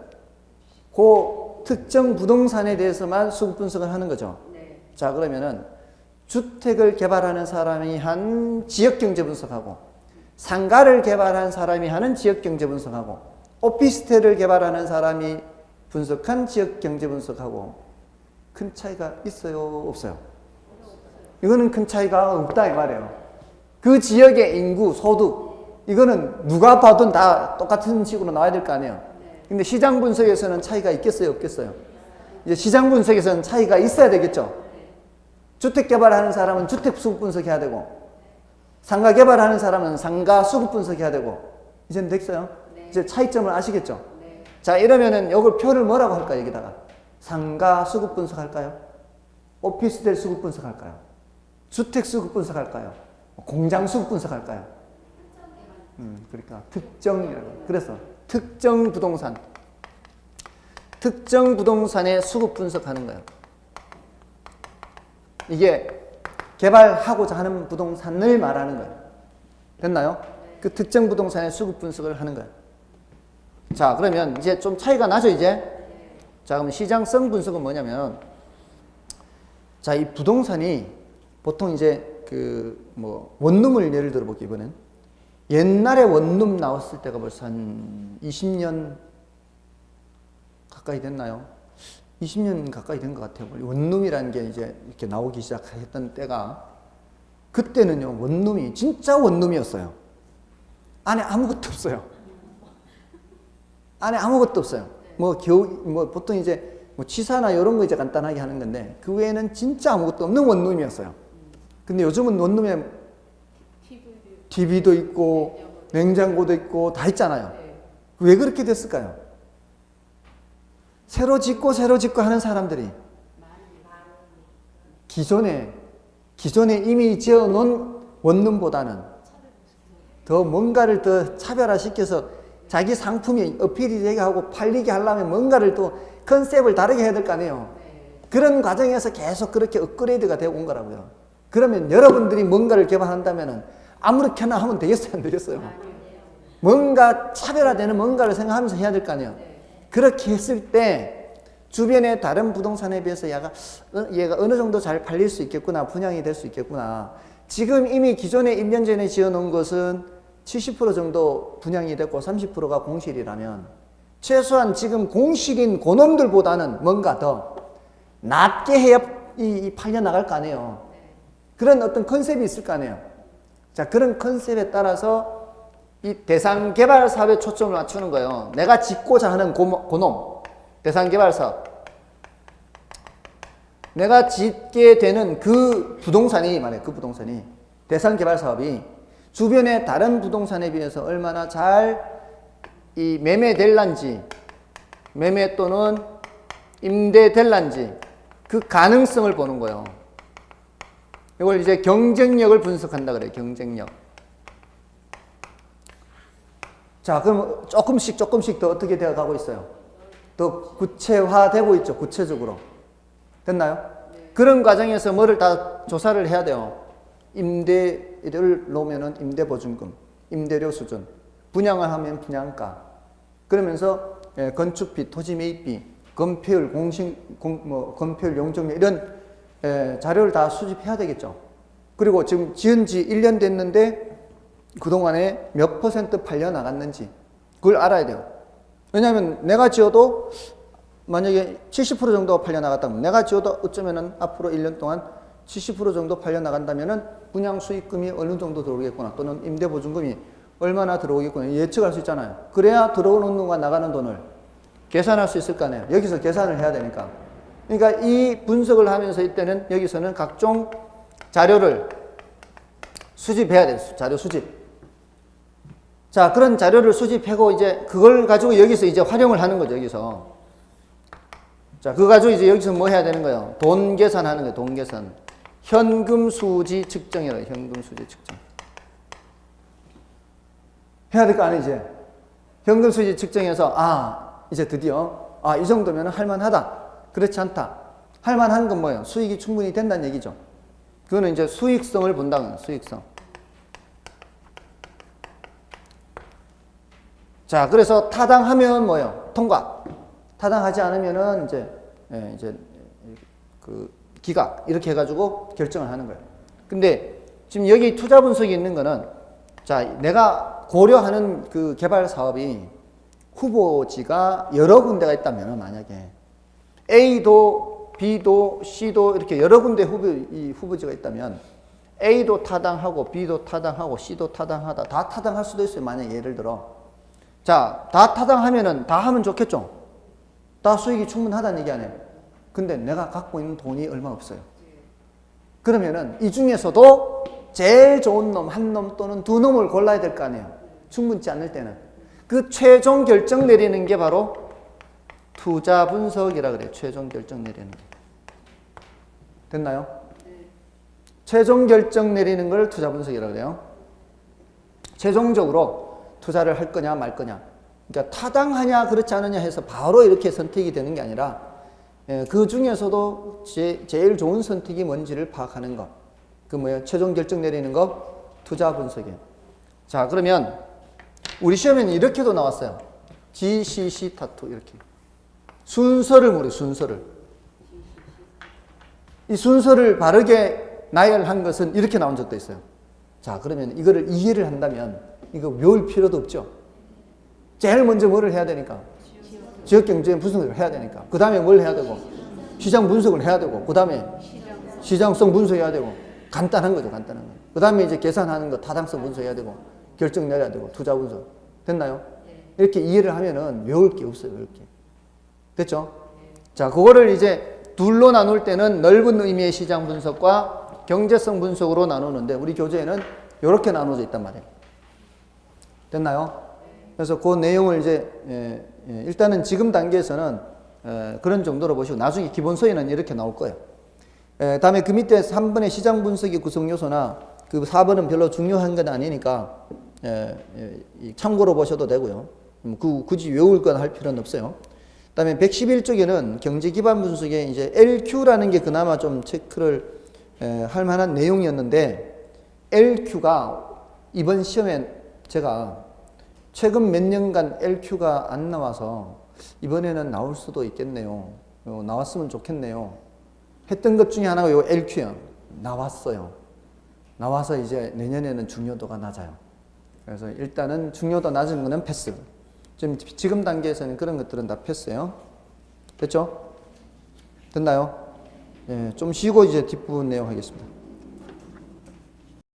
그 특정 부동산에 대해서만 수급 분석을 하는 거죠. 자, 그러면은 주택을 개발하는 사람이 한 지역경제 분석하고 상가를 개발한 사람이 하는 지역경제 분석하고 오피스텔을 개발하는 사람이 분석한 지역경제 분석하고 큰 차이가 있어요? 없어요? 이거는 큰 차이가 없다 이 말이에요. 그 지역의 인구, 소득 이거는 누가 봐도 다 똑같은 식으로 나와야 될 거 아니에요. 근데 시장 분석에서는 차이가 있겠어요? 없겠어요? 이제 시장 분석에서는 차이가 있어야 되겠죠. 주택 개발하는 사람은 주택 수급 분석해야 되고 상가 개발하는 사람은 상가 수급 분석해야 되고 이제는 됐어요? 이제 차이점을 아시겠죠? 자, 이러면은 이걸 표를 뭐라고 할까요? 여기다가 상가 수급 분석할까요? 오피스텔 수급 분석할까요? 주택 수급 분석할까요? 공장 수급 분석할까요? 그러니까 특정이라고. 그래서 특정 부동산의 수급 분석하는 거예요. 이게 개발하고자 하는 부동산을 말하는 거예요. 됐나요? 그 특정 부동산의 수급 분석을 하는 거예요. 자, 그러면 이제 좀 차이가 나죠, 이제? 자, 그럼 시장성 분석은 뭐냐면, 자, 이 부동산이 보통 이제 원룸을 예를 들어 볼게요, 이번엔. 옛날에 원룸 나왔을 때가 벌써 한 20년 가까이 됐나요? 20년 가까이 된 것 같아요. 원룸이라는 게 이제 이렇게 나오기 시작했던 때가, 그때는요, 원룸이 진짜 원룸이었어요. 안에 아무것도 없어요. 안에 아무것도 없어요. 보통 이제 취사나 이런 거 이제 간단하게 하는 건데, 그 외에는 진짜 아무것도 없는 원룸이었어요. 근데 요즘은 원룸에 TV도 있고, 냉장고도 있고, 다 있잖아요. 왜 그렇게 됐을까요? 새로 짓고 하는 사람들이 기존에 이미 지어놓은 원룸보다는 더 뭔가를 더 차별화시켜서 자기 상품이 어필이 되게 하고 팔리게 하려면 뭔가를 또 컨셉을 다르게 해야 될 거 아니에요. 그런 과정에서 계속 그렇게 업그레이드가 되어 온 거라고요. 그러면 여러분들이 뭔가를 개발한다면 아무렇게나 하면 되겠어요? 안 되겠어요? 뭔가 차별화되는 뭔가를 생각하면서 해야 될 거 아니에요. 그렇게 했을 때 주변의 다른 부동산에 비해서 얘가 어느 정도 잘 팔릴 수 있겠구나, 분양이 될 수 있겠구나. 지금 이미 기존에 1년 전에 지어놓은 것은 70% 정도 분양이 됐고 30%가 공실이라면 최소한 지금 공실인 그놈들보다는 뭔가 더 낮게 해야 팔려 나갈 거 아니에요. 그런 어떤 컨셉이 있을 거 아니에요. 자, 그런 컨셉에 따라서 이 대상 개발 사업에 초점을 맞추는 거예요. 내가 짓고자 하는 그놈, 대상 개발 사업. 내가 짓게 되는 그 부동산이 대상 개발 사업이 주변의 다른 부동산에 비해서 얼마나 잘 이 매매될란지, 매매 또는 임대될란지 그 가능성을 보는 거예요. 이걸 이제 경쟁력을 분석한다 그래요. 경쟁력. 자, 그럼 조금씩 더 어떻게 되어 가고 있어요? 더 구체화되고 있죠. 구체적으로. 됐나요? 그런 과정에서 뭐를 다 조사를 해야 돼요. 임대를 놓으면은 임대보증금, 임대료 수준, 분양을 하면 분양가, 그러면서 건축비, 토지 매입비, 건폐율, 건폐율 용적률 이런 자료를 다 수집해야 되겠죠. 그리고 지금 지은 지 1년 됐는데 그동안에 몇 % 팔려 나갔는지 그걸 알아야 돼요. 왜냐하면 내가 지어도 만약에 70% 정도 팔려 나갔다면 내가 지어도 어쩌면은 앞으로 1년 동안 70% 정도 팔려 나간다면은 분양 수익금이 어느 정도 들어오겠구나, 또는 임대보증금이 얼마나 들어오겠구나 예측할 수 있잖아요. 그래야 들어오는 돈과 나가는 돈을 계산할 수 있을 거 아니에요. 여기서 계산을 해야 되니까. 그러니까 이 분석을 하면서 이때는 여기서는 각종 자료를 수집해야 돼요. 자료 수집. 자, 그런 자료를 수집하고 이제 그걸 가지고 여기서 이제 활용을 하는 거죠. 여기서. 자, 그거 가지고 이제 여기서 뭐 해야 되는 거예요? 돈 계산하는 거예요. 돈 계산. 현금 수지 측정이라고 해요. 현금 수지 측정. 해야 될 거 아니에요, 이제. 현금 수지 측정해서, 이제 드디어, 이 정도면 할만하다. 그렇지 않다. 할만한 건 뭐예요? 수익이 충분히 된다는 얘기죠. 그거는 이제 수익성을 본다는 수익성. 자, 그래서 타당하면 뭐예요? 통과. 타당하지 않으면은 이제 그 기각 이렇게 해가지고 결정을 하는 거예요. 근데 지금 여기 투자 분석이 있는 거는 자, 내가 고려하는 그 개발 사업이 후보지가 여러 군데가 있다면 만약에 A도 B도 C도 이렇게 여러 군데 후보지가 있다면 A도 타당하고 B도 타당하고 C도 타당하다. 다 타당할 수도 있어요. 만약 예를 들어. 자, 다 타당하면은 다 하면 좋겠죠. 다 수익이 충분하다는 얘기 아니에요. 근데 내가 갖고 있는 돈이 얼마 없어요. 그러면은 이 중에서도 제일 좋은 놈, 한 놈 또는 두 놈을 골라야 될 거 아니에요. 충분치 않을 때는. 그 최종 결정 내리는 게 바로 투자 분석이라 그래요. 최종 결정 내리는 게. 됐나요? 최종 결정 내리는 걸 투자 분석이라 그래요. 최종적으로 투자를 할 거냐 말 거냐. 그러니까 타당하냐 그렇지 않느냐 해서 바로 이렇게 선택이 되는 게 아니라 그 중에서도 제일 좋은 선택이 뭔지를 파악하는 것. 그 뭐예요? 최종 결정 내리는 것 투자 분석이에요. 자, 그러면 우리 시험에는 이렇게도 나왔어요. GCC 타투 이렇게. 순서를 모르요 순서를. 이 순서를 바르게 나열한 것은 이렇게 나온 적도 있어요. 자, 그러면 이거를 이해를 한다면 이거 외울 필요도 없죠. 제일 먼저 뭐를 해야 되니까? 지역경제 분석을 해야 되니까. 그 다음에 뭘 해야 되고? 시장 분석을 해야 되고. 그 다음에 시장성 분석해야 되고. 간단한 거죠, 간단한 거. 그 다음에 이제 계산하는 거, 타당성 분석해야 되고. 결정 내려야 되고. 투자 분석. 됐나요? 이렇게 이해를 하면은 외울 게 없어요, 외울 게. 됐죠? 자, 그거를 이제 둘로 나눌 때는 넓은 의미의 시장 분석과 경제성 분석으로 나누는데 우리 교재에는 이렇게 나눠져 있단 말이에요. 됐나요? 그래서 그 내용을 이제 일단은 지금 단계에서는 그런 정도로 보시고 나중에 기본서에는 이렇게 나올 거예요. 다음에 그 밑에 3번의 시장 분석의 구성 요소나 그 4번은 별로 중요한 건 아니니까 참고로 보셔도 되고요. 굳이 외울 건 할 필요는 없어요. 다음에 111쪽에는 경제 기반 분석에 이제 LQ라는 게 그나마 좀 체크를 할 만한 내용이었는데 LQ가 이번 시험에 제가 최근 몇 년간 LQ가 안 나와서 이번에는 나올 수도 있겠네요. 나왔으면 좋겠네요. 했던 것 중에 하나가 요 LQ요. 나왔어요. 나와서 이제 내년에는 중요도가 낮아요. 그래서 일단은 중요도 낮은 거는 패스. 지금 단계에서는 그런 것들은 다 패스예요. 됐죠? 됐나요? 예, 좀 쉬고 이제 뒷부분 내용 하겠습니다.